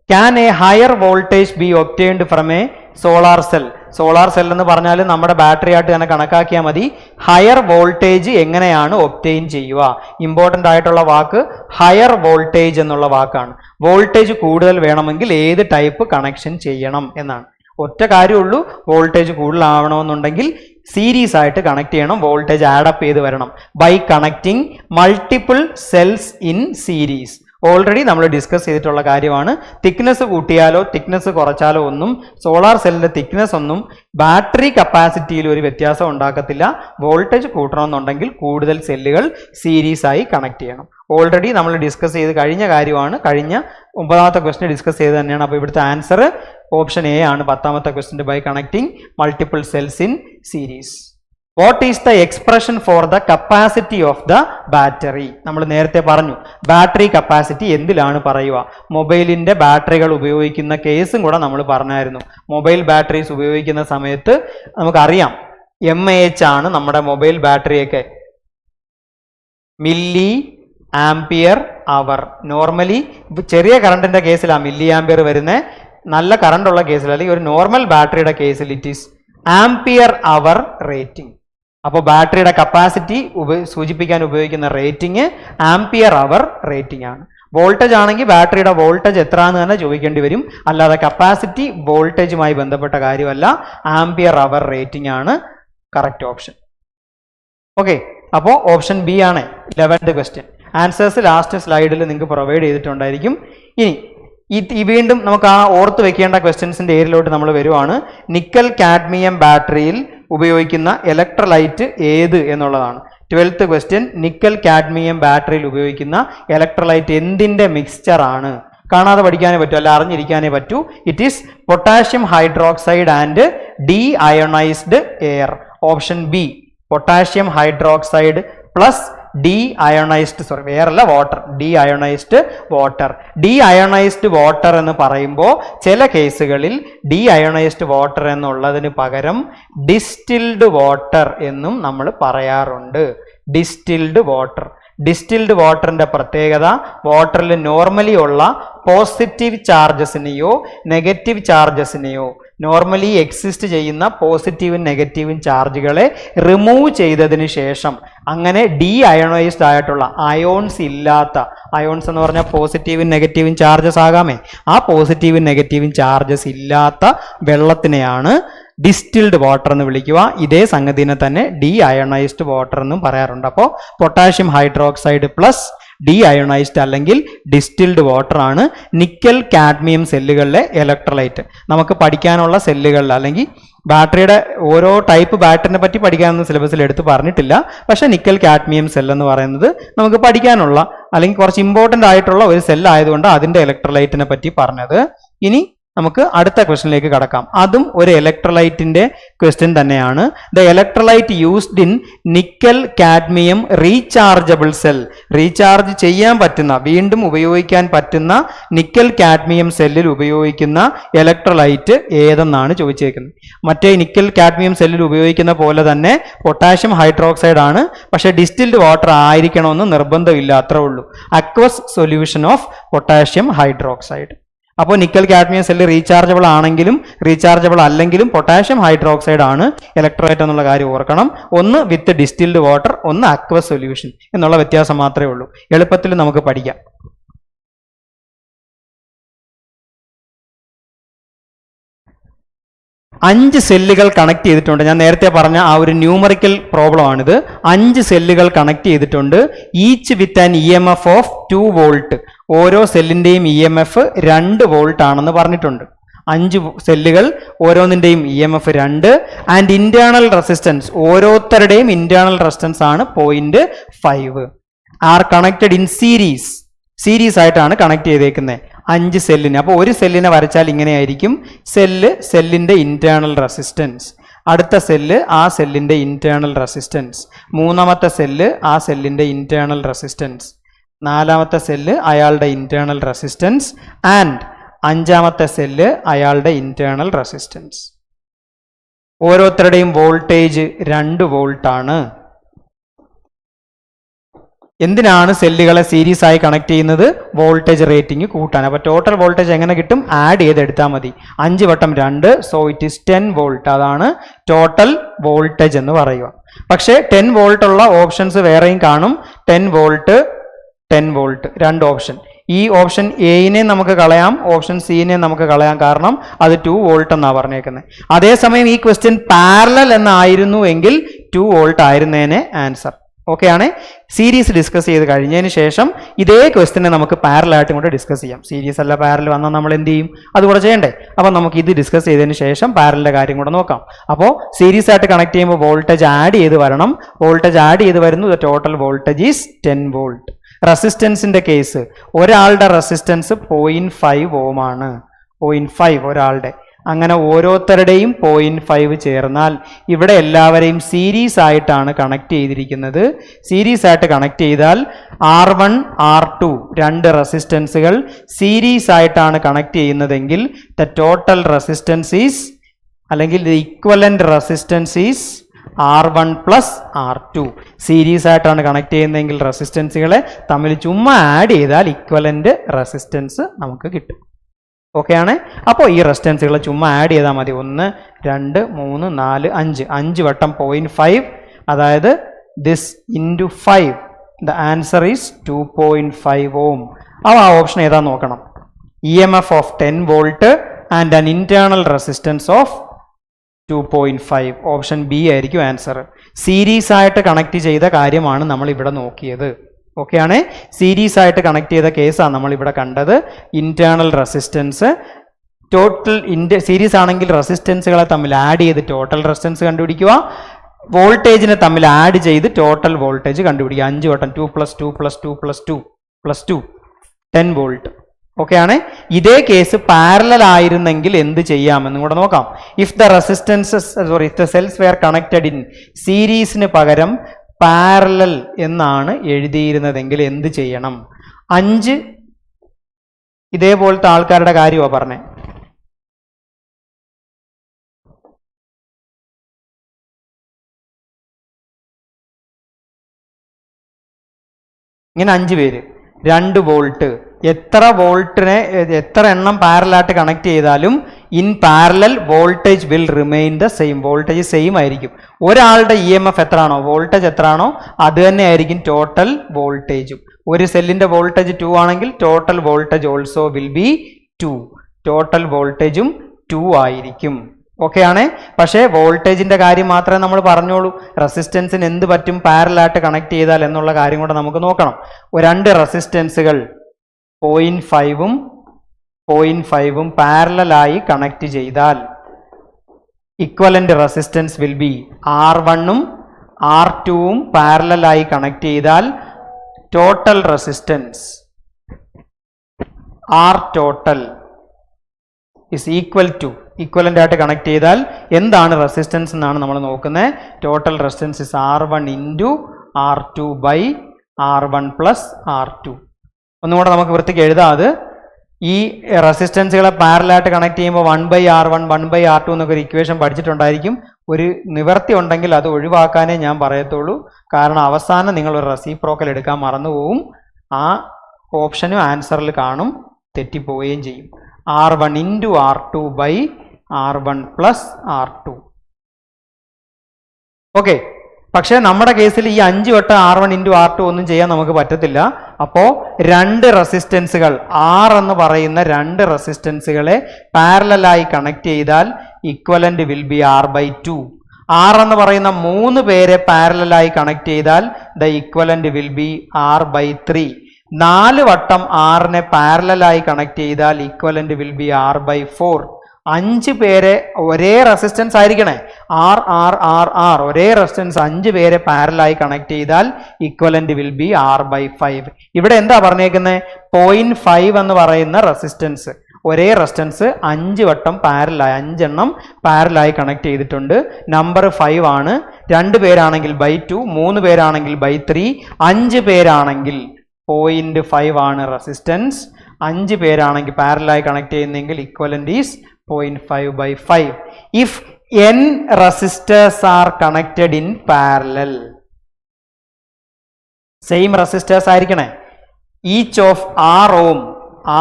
Can A higher voltage B obtained from A solar cell? Solar cell എന്ന് പറഞ്ഞാൽ നമ്മുടെ ബാറ്ററി ആയിട്ട് തന്നെ കണക്കാക്കിയാൽ മതി. ഹയർ വോൾട്ടേജ് എങ്ങനെയാണ് ഒബ്റ്റെയിൻ ചെയ്യുക? ഇമ്പോർട്ടൻ്റ് ആയിട്ടുള്ള വാക്ക് ഹയർ വോൾട്ടേജ് എന്നുള്ള വാക്കാണ്. വോൾട്ടേജ് കൂടുതൽ വേണമെങ്കിൽ ഏത് ടൈപ്പ് കണക്ഷൻ ചെയ്യണം എന്നാണ്. ഒറ്റ കാര്യമുള്ളൂ, വോൾട്ടേജ് കൂടുതലാവണമെന്നുണ്ടെങ്കിൽ സീരീസ് ആയിട്ട് കണക്ട് ചെയ്യണം, വോൾട്ടേജ് ആഡപ്പ് ചെയ്ത് വരണം. By connecting multiple cells in series. Already നമ്മൾ ഡിസ്കസ് ചെയ്തിട്ടുള്ള കാര്യമാണ്. തിക്നെസ് കൂട്ടിയാലോ തിക്നെസ് കുറച്ചാലോ ഒന്നും സോളാർ സെല്ലിന്റെ തിക്നെസ് ഒന്നും ബാറ്ററി കപ്പാസിറ്റിയിൽ ഒരു വ്യത്യാസം ഉണ്ടാക്കത്തില്ല. വോൾട്ടേജ് കൂട്ടണമെന്നുണ്ടെങ്കിൽ കൂടുതൽ സെല്ലുകൾ സീരീസ് ആയി കണക്ട് ചെയ്യണം. ഓൾറെഡി നമ്മൾ ഡിസ്കസ് ചെയ്ത് കഴിഞ്ഞ കാര്യമാണ്. കഴിഞ്ഞ 9ാമത്തെ ക്വസ്റ്റ്യൻ ഡിസ്കസ് ചെയ്ത് തന്നെയാണ്. അപ്പോൾ ഇവിടുത്തെ ആൻസർ ഓപ്ഷൻ എ ആണ് 10ാമത്തെ question. By connecting multiple cells in series. What is the expression for the capacity of the battery? നമ്മൾ നേരത്തെ പറഞ്ഞു ബാറ്ററി കപ്പാസിറ്റി എന്തിലാണ് പറയുക. മൊബൈലിന്റെ ബാറ്ററികൾ ഉപയോഗിക്കുന്ന കേസും കൂടെ നമ്മൾ പറഞ്ഞായിരുന്നു. മൊബൈൽ ബാറ്ററീസ് ഉപയോഗിക്കുന്ന സമയത്ത് നമുക്കറിയാം mAh ആണ് നമ്മുടെ മൊബൈൽ ബാറ്ററിയൊക്കെ, മില്ലി ആംപിയർ അവർ. നോർമലി ചെറിയ കറണ്ടിന്റെ കേസിലാണ് മില്ലി ആംപിയർ വരുന്നത്. നല്ല കറണ്ട് ഉള്ള കേസിൽ അല്ലെങ്കിൽ ഒരു നോർമൽ ബാറ്ററിയുടെ കേസിൽ it is ampere our rating. അപ്പോൾ ബാറ്ററിയുടെ കപ്പാസിറ്റി സൂചിപ്പിക്കാൻ ഉപയോഗിക്കുന്ന റേറ്റിംഗ് ആംപിയർ അവർ റേറ്റിംഗ് ആണ്. വോൾട്ടേജ് ആണെങ്കിൽ ബാറ്ററിയുടെ വോൾട്ടേജ് എത്രയാണെന്ന് തന്നെ ചോദിക്കേണ്ടി വരും, അല്ലാതെ കപ്പാസിറ്റി വോൾട്ടേജുമായി ബന്ധപ്പെട്ട കാര്യമല്ല. ആംപിയർ അവർ റേറ്റിംഗ് ആണ് കറക്റ്റ് ഓപ്ഷൻ. ഓക്കെ, അപ്പോൾ ഓപ്ഷൻ ബി ആണ് 11th ക്വസ്റ്റ്യൻ. ആൻസേഴ്സ് ലാസ്റ്റ് സ്ലൈഡിൽ നിങ്ങൾക്ക് പ്രൊവൈഡ് ചെയ്തിട്ടുണ്ടായിരിക്കും. ഇനി വീണ്ടും നമുക്ക് ആ ഓർത്ത് വെക്കേണ്ട ക്വസ്റ്റ്യൻസിന്റെ ഏരിയയിലോട്ട് നമ്മൾ വരുവാണ്. നിക്കൽ കാഡ്മിയം ബാറ്ററിയിൽ ഉപയോഗിക്കുന്ന ഇലക്ട്രോലൈറ്റ് ഏത് എന്നുള്ളതാണ് 12th ക്വസ്റ്റ്യൻ. നിക്കൽ കാഡ്മിയം ബാറ്ററിയിൽ ഉപയോഗിക്കുന്ന ഇലക്ട്രോലൈറ്റ് എന്തിന്റെ മിക്സ്ചർ ആണ്? കാണാതെ പഠിക്കാനേ പറ്റൂ, അല്ല അറിഞ്ഞിരിക്കാനേ പറ്റൂ. It is potassium hydroxide and deionized air. Option B potassium hydroxide plus deionized, air അല്ല water, deionized water. Deionized water എന്ന് പറയുമ്പോൾ ചില കേസുകളിൽ ഡി അയോണൈസ്ഡ് വാട്ടർ എന്നുള്ളതിന് പകരം ഡിസ്റ്റിൽഡ് വാട്ടർ എന്നും നമ്മൾ പറയാറുണ്ട്. Distilled water. ഡിസ്റ്റിൽഡ് വാട്ടറിന്റെ പ്രത്യേകത വാട്ടറിൽ നോർമലി ഉള്ള പോസിറ്റീവ് ചാർജസിനെയോ നെഗറ്റീവ് ചാർജസിനെയോ, നോർമലി എക്സിസ്റ്റ് ചെയ്യുന്ന പോസിറ്റീവും നെഗറ്റീവും ചാർജുകളെ റിമൂവ് ചെയ്തതിന് ശേഷം, അങ്ങനെ ഡി അയോണൈസ്ഡ് ആയിട്ടുള്ള അയോൺസ് ഇല്ലാത്ത, അയോൺസ് എന്ന് പറഞ്ഞാൽ പോസിറ്റീവും നെഗറ്റീവും ചാർജസ് ആകാമേ, ആ പോസിറ്റീവും നെഗറ്റീവും ചാർജസ് ഇല്ലാത്ത വെള്ളത്തിനെയാണ് ഡിസ്റ്റിൽഡ് വാട്ടർ എന്ന് വിളിക്കുക. ഇതേ സംഗതിനെ തന്നെ ഡി അയോണൈസ്ഡ് വാട്ടർ എന്നും പറയാറുണ്ട്. അപ്പോൾ potassium hydroxide plus D ionised അല്ലെങ്കിൽ ഡിസ്റ്റിൽഡ് വാട്ടർ ആണ് നിക്കൽ കാഡ്മിയം സെല്ലുകളിലെ ഇലക്ട്രോലൈറ്റ്. നമുക്ക് പഠിക്കാനുള്ള സെല്ലുകളിൽ അല്ലെങ്കിൽ ബാറ്ററിയുടെ ഓരോ ടൈപ്പ് ബാറ്ററിനെ പറ്റി പഠിക്കാനൊന്നും സിലബസിൽ എടുത്ത് പറഞ്ഞിട്ടില്ല. പക്ഷേ നിക്കൽ കാഡ്മിയം സെൽ എന്ന് പറയുന്നത് നമുക്ക് പഠിക്കാനുള്ള അല്ലെങ്കിൽ കുറച്ച് ഇമ്പോർട്ടൻ്റ് ആയിട്ടുള്ള ഒരു സെൽ ആയതുകൊണ്ട് അതിൻ്റെ ഇലക്ട്രോലൈറ്റിനെ പറ്റി പറഞ്ഞത്. ഇനി നമുക്ക് അടുത്ത ക്വസ്റ്റ്യനിലേക്ക് കടക്കാം. അതും ഒരു ഇലക്ട്രോലൈറ്റിന്റെ ക്വസ്റ്റ്യൻ തന്നെയാണ്. The electrolyte used in nickel cadmium rechargeable cell. Recharge ചെയ്യാൻ പറ്റുന്ന, വീണ്ടും ഉപയോഗിക്കാൻ പറ്റുന്ന നിക്കൽ കാഡ്മിയം സെല്ലിൽ ഉപയോഗിക്കുന്ന ഇലക്ട്രോലൈറ്റ് ഏതെന്നാണ് ചോദിച്ചേക്കുന്നത്. മറ്റേ നിക്കൽ കാഡ്മിയം സെല്ലിൽ ഉപയോഗിക്കുന്ന പോലെ തന്നെ പൊട്ടാഷ്യം ഹൈഡ്രോക്സൈഡ് ആണ്, പക്ഷേ ഡിസ്റ്റിൽഡ് വാട്ടർ ആയിരിക്കണമെന്ന് നിർബന്ധമില്ല, അത്രേ ഉള്ളൂ. Aqueous solution of potassium hydroxide. അപ്പോൾ നിക്കൽ കാഡ്മിയം സെല്ല് റീചാർജബിൾ ആണെങ്കിലും റീചാർജബിൾ അല്ലെങ്കിലും പൊട്ടാഷ്യം ഹൈഡ്രോക്സൈഡ് ആണ് ഇലക്ട്രോലൈറ്റ് എന്നുള്ള കാര്യം ഓർക്കണം. ഒന്ന് വിത്ത് ഡിസ്റ്റിൽഡ് വാട്ടർ, ഒന്ന് അക്വസ് സൊല്യൂഷൻ എന്നുള്ള വ്യത്യാസം മാത്രമേ ഉള്ളൂ. എളുപ്പത്തിൽ നമുക്ക് പഠിക്കാം. അഞ്ച് സെല്ലുകൾ കണക്ട് ചെയ്തിട്ടുണ്ട്. ഞാൻ നേരത്തെ പറഞ്ഞ ആ ഒരു ന്യൂമറിക്കൽ പ്രോബ്ലം ആണിത്. 5 സെല്ലുകൾ കണക്ട് ചെയ്തിട്ടുണ്ട്. Each with an EMF of 2 volt. ഓരോ സെല്ലിന്റെയും EMF 2 വോൾട്ട് ആണെന്ന് പറഞ്ഞിട്ടുണ്ട്. 5 സെല്ലുകൾ, ഓരോന്നിന്റെയും EMF 2. ആൻഡ് ഇന്റേണൽ റെസിസ്റ്റൻസ്, ഓരോരുത്തരുടെയും ഇന്റേണൽ റെസിസ്റ്റൻസ് ആണ് 0.5. ആർ കണക്റ്റഡ് ഇൻ സീരീസ് ആയിട്ടാണ് കണക്ട് ചെയ്തേക്കുന്നത് 5 സെല്ലിന്. അപ്പോൾ ഒരു സെല്ലിനെ വരച്ചാൽ ഇങ്ങനെയായിരിക്കും. സെല്ലിന്റെ ഇന്റേണൽ റെസിസ്റ്റൻസ്, അടുത്ത സെല്ല് ആ സെല്ലിന്റെ ഇന്റേണൽ റെസിസ്റ്റൻസ്, മൂന്നാമത്തെ സെല്ല് ആ സെല്ലിന്റെ ഇന്റേണൽ റെസിസ്റ്റൻസ്, നാലാമത്തെ സെല്ല് അയാളുടെ ഇന്റേണൽ റെസിസ്റ്റൻസ്, ആൻഡ് അഞ്ചാമത്തെ സെല്ല് അയാളുടെ ഇന്റേണൽ റെസിസ്റ്റൻസ്. ഓരോരുത്തരുടെയും വോൾട്ടേജ് 2 വോൾട്ട് ആണ്. എന്തിനാണ് സെല്ലുകളെ സീരീസ് ആയി കണക്ട് ചെയ്യുന്നത്? വോൾട്ടേജ് റേറ്റിംഗ് കൂട്ടാൻ. അപ്പോൾ ടോട്ടൽ വോൾട്ടേജ് എങ്ങനെ കിട്ടും? ആഡ് ചെയ്തെടുത്താൽ മതി. 5 വട്ടം 2, സോ ഇറ്റ് ഈസ് 10 വോൾട്ട്. അതാണ് ടോട്ടൽ വോൾട്ടേജ് എന്ന് പറയുക. പക്ഷേ 10 വോൾട്ട് ഉള്ള ഓപ്ഷൻസ് വേറെയും കാണും. 10 വോൾട്ട് 10 വോൾട്ട് 2 ഓപ്ഷൻ. ഈ ഓപ്ഷൻ എനെ നമുക്ക് കളയാം, ഓപ്ഷൻ സിനെ നമുക്ക് കളയാം, കാരണം അത് 2 വോൾട്ട് എന്നാണ് പറഞ്ഞേക്കുന്നത്. അതേസമയം ഈ ക്വസ്റ്റ്യൻ പാരലൽ എന്നായിരുന്നു എങ്കിൽ 2 വോൾട്ട് ആയിരുന്നേനെ ആൻസർ. ഓക്കെ ആണ്. സീരീസ് ഡിസ്കസ് ചെയ്ത് കഴിഞ്ഞതിന് ശേഷം ഇതേ ക്വസ്റ്റിനെ നമുക്ക് പാരലായിട്ടും കൂടെ ഡിസ്കസ് ചെയ്യാം. സീരീസ് അല്ല പാരൽ വന്നാൽ നമ്മൾ എന്ത് ചെയ്യും? അതുകൂടെ ചെയ്യണ്ടേ? അപ്പോൾ നമുക്ക് ഇത് ഡിസ്കസ് ചെയ്തതിന് ശേഷം പാരലിന്റെ കാര്യം കൂടെ നോക്കാം. അപ്പോൾ സീരീസ് ആയിട്ട് കണക്ട് ചെയ്യുമ്പോൾ വോൾട്ടേജ് ആഡ് ചെയ്ത് വരണം. വോൾട്ടേജ് ആഡ് ചെയ്ത് വരുന്നു. The total voltage is 10 volt. റെസിസ്റ്റൻസിന്റെ കേസ്, ഒരാളുടെ റെസിസ്റ്റൻസ് 0.5 ഓം ആണ്. 0.5 ഒരാളുടെ. അങ്ങനെ ഓരോരുത്തരുടെയും 0.5 ചേർന്നാൽ ഇവിടെ എല്ലാവരെയും സീരീസ് ആയിട്ടാണ് കണക്ട് ചെയ്തിരിക്കുന്നത്. സീരീസ് ആയിട്ട് കണക്ട് ചെയ്താൽ R1 R2 2 റെസിസ്റ്റൻസുകൾ സീരീസ് ആയിട്ടാണ് കണക്ട് ചെയ്യുന്നതെങ്കിൽ ദ ടോട്ടൽ റെസിസ്റ്റൻസ് ഈസ്, അല്ലെങ്കിൽ the equivalent resistance is R1 plus R2. Series ആയിട്ടാണ് കണക്ട് ചെയ്യുന്നതെങ്കിൽ റെസിസ്റ്റൻസുകളെ തമ്മിൽ ചുമ്മാ ആഡ് ചെയ്താൽ ഇക്വലന്റ് റെസിസ്റ്റൻസ് നമുക്ക് കിട്ടും. ഓക്കെ ആണ്. അപ്പോൾ ഈ റെസിസ്റ്റൻസുകളെ ചുമ്മാ ആഡ് ചെയ്താൽ മതി. 1 2 3 4 5 5 വട്ടം 0.5, അതായത് this into 5. The answer is 2.5 ഓം. അപ്പോൾ ആ ഓപ്ഷൻ ഏതാ നോക്കണം. EMF of 10 volt and an internal resistance of 2.5. Option B ആയിരിക്കും ആൻസർ. സീരീസ് ആയിട്ട് കണക്ട് ചെയ്ത കാര്യമാണ് നമ്മൾ ഇവിടെ നോക്കിയത്. ഓക്കെ ആണ്. സീരീസ് ആയിട്ട് കണക്ട് ചെയ്ത കേസാണ് നമ്മൾ ഇവിടെ കണ്ടത്. ഇന്റേണൽ റെസിസ്റ്റൻസ്, ടോട്ടൽ സീരീസ് ആണെങ്കിൽ റെസിസ്റ്റൻസുകളെ തമ്മിൽ ആഡ് ചെയ്ത് ടോട്ടൽ റെസിസ്റ്റൻസ് കണ്ടുപിടിക്കുക. വോൾട്ടേജിനെ തമ്മിൽ ആഡ് ചെയ്ത് ടോട്ടൽ വോൾട്ടേജ് കണ്ടുപിടിക്കുക. 5 വട്ടം 2 + 2 + 2 + 2 + 2 10 വോൾട്ട്. ഓക്കെ ആണ്. ഇതേ കേസ് പാരലൽ ആയിരുന്നെങ്കിൽ എന്ത് ചെയ്യാമെന്നും കൂടെ നോക്കാം. If the cells were connected in സീരീസിന് പകരം പാരലൽ എന്നാണ് എഴുതിയിരുന്നതെങ്കിൽ എന്ത് ചെയ്യണം? 5 ഇതേപോലത്തെ ആൾക്കാരുടെ കാര്യമാണ് പറഞ്ഞേ. ഇങ്ങനെ 5 പേര് 2 വോൾട്ട്. എത്ര വോൾട്ടിനെ എത്ര എണ്ണം പാരലായിട്ട് കണക്ട് ചെയ്താലും in parallel voltage will remain the same. Voltage same ആയിരിക്കും. ഒരാളുടെ EMF എത്രയാണോ, വോൾട്ടേജ് എത്രയാണോ, അത് തന്നെ ആയിരിക്കും ടോട്ടൽ വോൾട്ടേജും. ഒരു സെല്ലിന്റെ വോൾട്ടേജ് 2 ആണെങ്കിൽ total voltage also will be 2. Total വോൾട്ടേജും 2 ആയിരിക്കും. ഓക്കെ ആണ്. പക്ഷേ വോൾട്ടേജിന്റെ കാര്യം മാത്രമേ നമ്മൾ പറഞ്ഞോളൂ. റെസിസ്റ്റൻസിന് എന്ത് പറ്റും പാരലായിട്ട് കണക്ട് ചെയ്താൽ എന്നുള്ള കാര്യം കൂടെ നമുക്ക് നോക്കണം. 2 റെസിസ്റ്റൻസുകൾ 0.5ഉം 0.5ഉം പാരലലായി കണക്ട് ചെയ്താൽ ഇക്വലന്റ് റെസിസ്റ്റൻസ് വിൽ ബി R1ഉം R2ഉം പാരലലായി കണക്ട് ചെയ്താൽ total resistance R total is equal to, equivalent ആയിട്ട് കണക്ട് ചെയ്താൽ എന്താണ് റെസിസ്റ്റൻസ് എന്നാണ് നമ്മൾ നോക്കുന്നത്. Total resistance is R1 into R2 by R1 plus R2. ഒന്നുകൂടെ നമുക്ക് വൃത്തിക്ക് എഴുതാം. അത് ഈ റെസിസ്റ്റൻസുകളെ പാരലായിട്ട് കണക്ട് ചെയ്യുമ്പോൾ 1/R1 1/R2 എന്നൊക്കെ ഒരു ഇക്വേഷൻ പഠിച്ചിട്ടുണ്ടായിരിക്കും. ഒരു നിവർത്തി ഉണ്ടെങ്കിൽ അത് ഒഴിവാക്കാനേ ഞാൻ പറയത്തുള്ളൂ. കാരണം അവസാനം നിങ്ങൾ ഒരു റെസിപ്രോക്കൽ എടുക്കാൻ മറന്നുപോകും. ആ ഓപ്ഷനും ആൻസറിൽ കാണും, തെറ്റിപ്പോവുകയും ചെയ്യും. R1 into R2 by R1 plus R2. Okay, പക്ഷേ നമ്മുടെ കേസിൽ ഈ 5 വട്ടം R1 ഇൻറ്റു R2 ഒന്നും ചെയ്യാൻ നമുക്ക് പറ്റത്തില്ല. അപ്പോൾ രണ്ട് റെസിസ്റ്റൻസുകൾ R എന്ന് പറയുന്ന രണ്ട് റെസിസ്റ്റൻസുകളെ പാരലലായി കണക്ട് ചെയ്താൽ equivalent will be R/2. R എന്ന് പറയുന്ന 3 പേരെ പാരലലായി കണക്ട് ചെയ്താൽ the equivalent will be R/3. 4 വട്ടം R നെ പാരലലായി കണക്ട് ചെയ്താൽ ഇക്വലന്റ് വിൽ ബി R/4. 5 പേരെ ഒരേ റെസിസ്റ്റൻസ് ആയിരിക്കണേ, R ഒരേ റെസിസ്റ്റൻസ് 5 പേരെ പാരലായി കണക്ട് ചെയ്താൽ ഇക്വലന്റ് വിൽ ബി R/5. ഇവിടെ എന്താ പറഞ്ഞേക്കുന്നത്? 0.5 എന്ന് പറയുന്ന റെസിസ്റ്റൻസ്, ഒരേ റെസിസ്റ്റൻസ് 5 വട്ടം പാരലായി, 5 എണ്ണം പാരലായി കണക്ട് ചെയ്തിട്ടുണ്ട്. നമ്പർ 5 ആണ്. 2 പേരാണെങ്കിൽ /2, 3 പേരാണെങ്കിൽ /3, 5 പേരാണെങ്കിൽ 0.5 ആണ് റെസിസ്റ്റൻസ്. 5 പേരാണെങ്കിൽ പാരലായി കണക്ട് ചെയ്യുന്നെങ്കിൽ equivalent is 0.5/5. If n resistors are connected in parallel, same resistors ആയിരിക്കണേ. ഈച്ച് ഓഫ്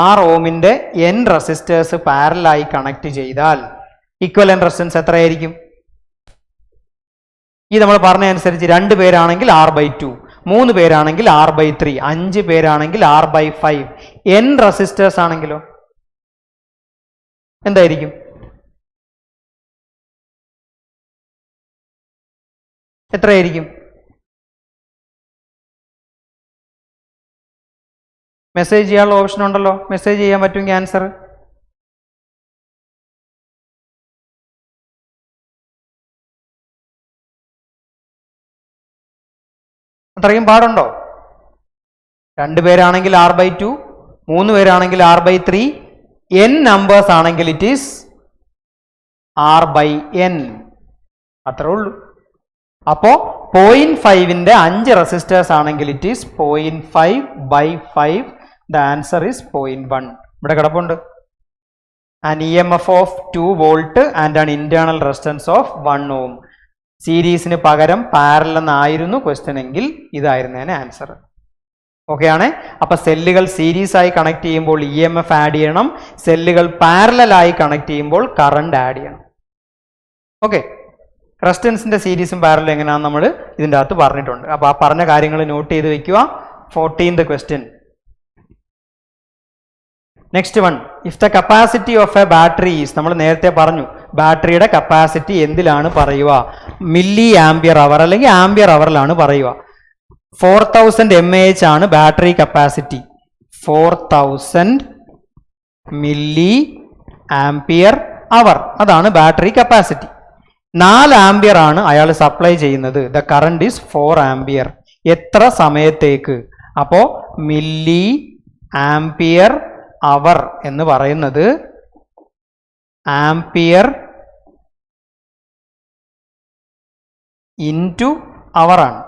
R ഓമിന്റെ n റെസിസ്റ്റേഴ്സ് പാരലായി കണക്ട് ചെയ്താൽ ഇക്വലന്റ് റെസിസ്റ്റൻസ് എത്രയായിരിക്കും? ഈ നമ്മൾ പറഞ്ഞ അനുസരിച്ച് 2 പേരാണെങ്കിൽ R/2, 3 പേരാണെങ്കിൽ R/3, 5 പേരാണെങ്കിൽ R/5. n resistors ആണെങ്കിലോ എന്തായിരിക്കും? എത്രയായിരിക്കും? മെസ്സേജ് ചെയ്യാനുള്ള ഓപ്ഷൻ ഉണ്ടല്ലോ, മെസ്സേജ് ചെയ്യാൻ പറ്റുമെങ്കിൽ ആൻസർ. അത്രയും പാടുണ്ടോ? 2 പേരാണെങ്കിൽ R/2, 3 പേരാണെങ്കിൽ R/3, n നമ്പേഴ്സ് ആണെങ്കിൽ ഇറ്റ് ഈസ് R/n. അത്രേ ഉള്ളൂ. അപ്പോ 0.5ന്റെ 5 റെസിസ്റ്റേഴ്സ് ആണെങ്കിൽ it is 0.5/5. The answer is 0.1. ഇവിടെ കിടപ്പുണ്ട്. An EMF of 2 volt and an internal resistance of 1 ohm. സീരീസിന് പകരം പാരലൽ എന്നായിരുന്നു ക്വസ്റ്റ്യൻ എങ്കിൽ ഇതായിരുന്നതിന് ആൻസർ. ഓക്കെ ആണ്. അപ്പൊ സെല്ലുകൾ സീരീസ് ആയി കണക്ട് ചെയ്യുമ്പോൾ EMF ആഡ് ചെയ്യണം, സെല്ലുകൾ പാരലലായി കണക്ട് ചെയ്യുമ്പോൾ കറണ്ട് ആഡ് ചെയ്യണം. ഓക്കെ, റെസിസ്റ്റൻസിന്റെ സീരീസും പാരലൽ എങ്ങനെയാണെന്ന് നമ്മൾ ഇതിൻ്റെ അകത്ത് പറഞ്ഞിട്ടുണ്ട്. അപ്പൊ ആ പറഞ്ഞ കാര്യങ്ങൾ നോട്ട് ചെയ്ത് വെക്കുക. 14th question. Next one, if the capacity of a battery is, നമ്മൾ നേരത്തെ പറഞ്ഞു ബാറ്ററിയുടെ കപ്പാസിറ്റി എന്തിലാണ് പറയുക? മില്ലി ആംപിയർ അവർ അല്ലെങ്കിൽ ആംപിയർ അവറിലാണ് പറയുക. 4000 mAh ആണ് ബാറ്ററി കപ്പാസിറ്റി. 4000 മില്ലി ആംപിയർ അവർ, അതാണ് ബാറ്ററി കപ്പാസിറ്റി. 4 ആംപിയർ ആണ് അയാൾ സപ്ലൈ ചെയ്യുന്നത്. The current is 4 ampere. എത്ര സമയത്തേക്ക്? അപ്പോ മില്ലി ആംപിയർ അവർ എന്ന് പറയുന്നത് ആംപിയർ ഇൻറ്റു അവർ ആണ്.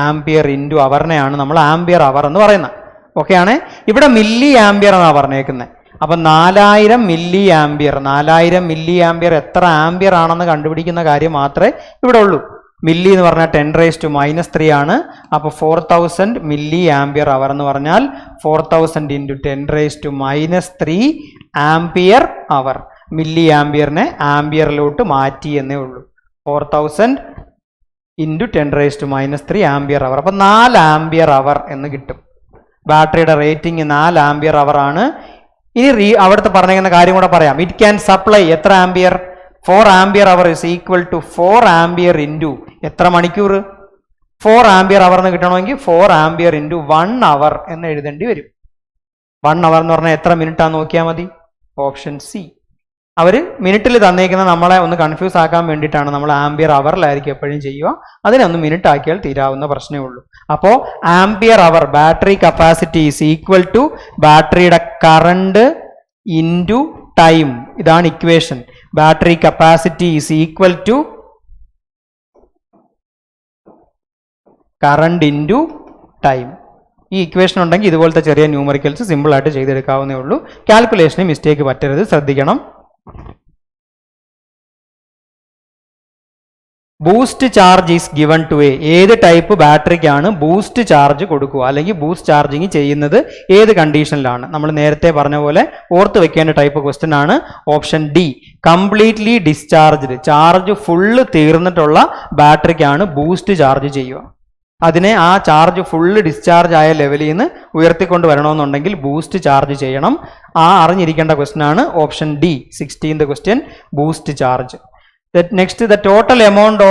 ആംപിയർ ഇൻറ്റു അവറിനെയാണ് നമ്മൾ ആംപിയർ അവർ എന്ന് പറയുന്നത്. ഓക്കെ ആണ്. ഇവിടെ മില്ലി ആംപിയർ എന്നാണ് പറഞ്ഞേക്കുന്നത്. അപ്പൊ 4000 മില്ലി ആംപിയർ, 4000 മില്ലി ആംപിയർ എത്ര ആംപിയർ ആണെന്ന് കണ്ടുപിടിക്കുന്ന കാര്യം മാത്രമേ ഇവിടെ ഉള്ളൂ. മില്ലി എന്ന് പറഞ്ഞാൽ 10⁻³ ആണ്. അപ്പോൾ 4000 മില്ലി ആംപിയർ അവർ എന്ന് പറഞ്ഞാൽ 4000 ഇൻറ്റു 10⁻³ ആംപിയർ അവർ. മില്ലി ആംപിയറിനെ ആംപിയറിലോട്ട് മാറ്റി എന്നേ ഉള്ളൂ. 4000 ഇൻറ്റു 10⁻³ ആംപിയർ അവർ. അപ്പം 4 ആംപിയർ അവർ എന്ന് കിട്ടും. ബാറ്ററിയുടെ റേറ്റിംഗ് 4 ആംപിയർ അവർ ആണ്. ഇനി അവിടുത്തെ പറഞ്ഞിരിക്കുന്ന കാര്യം കൂടെ പറയാം. ഇറ്റ് ക്യാൻ സപ്ലൈ എത്ര ampere? 4 ampere hour is equal to 4 ampere into എത്ര മണിക്കൂർ? 4 ആംപിയർ അവർ എന്ന് കിട്ടണമെങ്കിൽ 4 ആംപിയർ ഇൻറ്റു 1 അവർ എന്ന് എഴുതേണ്ടി വരും. 1 അവർ എന്ന് പറഞ്ഞാൽ എത്ര മിനിറ്റാന്ന് നോക്കിയാൽ മതി. Option C. അവർ മിനിറ്റിൽ തന്നേക്കുന്ന നമ്മളെ ഒന്ന് കൺഫ്യൂസ് ആക്കാൻ വേണ്ടിയിട്ടാണ്. നമ്മൾ ആംപിയർ അവറിലായിരിക്കും എപ്പോഴും ചെയ്യുക. അതിനെ ഒന്ന് മിനിറ്റ് ആക്കിയാൽ തീരാവുന്ന പ്രശ്നമേ ഉള്ളൂ. അപ്പോൾ ampere hour battery capacity is equal to ബാറ്ററിയുടെ കറണ്ട് ഇൻറ്റു ടൈം. ഇതാണ് equation. Battery capacity is equal to current into time. ഈ ഇക്വേഷൻ ഉണ്ടെങ്കിൽ ഇതുപോലത്തെ ചെറിയ ന്യൂമറിക്കൽസ് സിമ്പിൾ ആയിട്ട് ചെയ്തെടുക്കാവുന്നേ ഉള്ളൂ. കാൽക്കുലേഷന് മിസ്റ്റേക്ക് പറ്റരുത്, ശ്രദ്ധിക്കണം. Boost charge is given to a. ഏത് ടൈപ്പ് ബാറ്ററിക്കാണ് ബൂസ്റ്റ് ചാർജ് കൊടുക്കുക അല്ലെങ്കിൽ ബൂസ്റ്റ് ചാർജിങ് ചെയ്യുന്നത് ഏത് കണ്ടീഷനിലാണ്? നമ്മൾ നേരത്തെ പറഞ്ഞ പോലെ ഓർത്ത് വെക്കേണ്ട ടൈപ്പ് ക്വസ്റ്റ്യൻ ആണ് option D. Completely discharged, charge full തീർന്നിട്ടുള്ള ബാറ്ററിക്കാണ് ബൂസ്റ്റ് ചാർജ് ചെയ്യുക. അതിനെ ആ ചാർജ് ഫുള്ള് ഡിസ്ചാർജ് ആയ ലെവലിൽ നിന്ന് ഉയർത്തിക്കൊണ്ട് വരണമെന്നുണ്ടെങ്കിൽ ബൂസ്റ്റ് ചാർജ് ചെയ്യണം. അറിഞ്ഞിരിക്കേണ്ട ക്വസ്റ്റ്യൻ ആണ് option D, 16th question, boost charge. Next, the total amount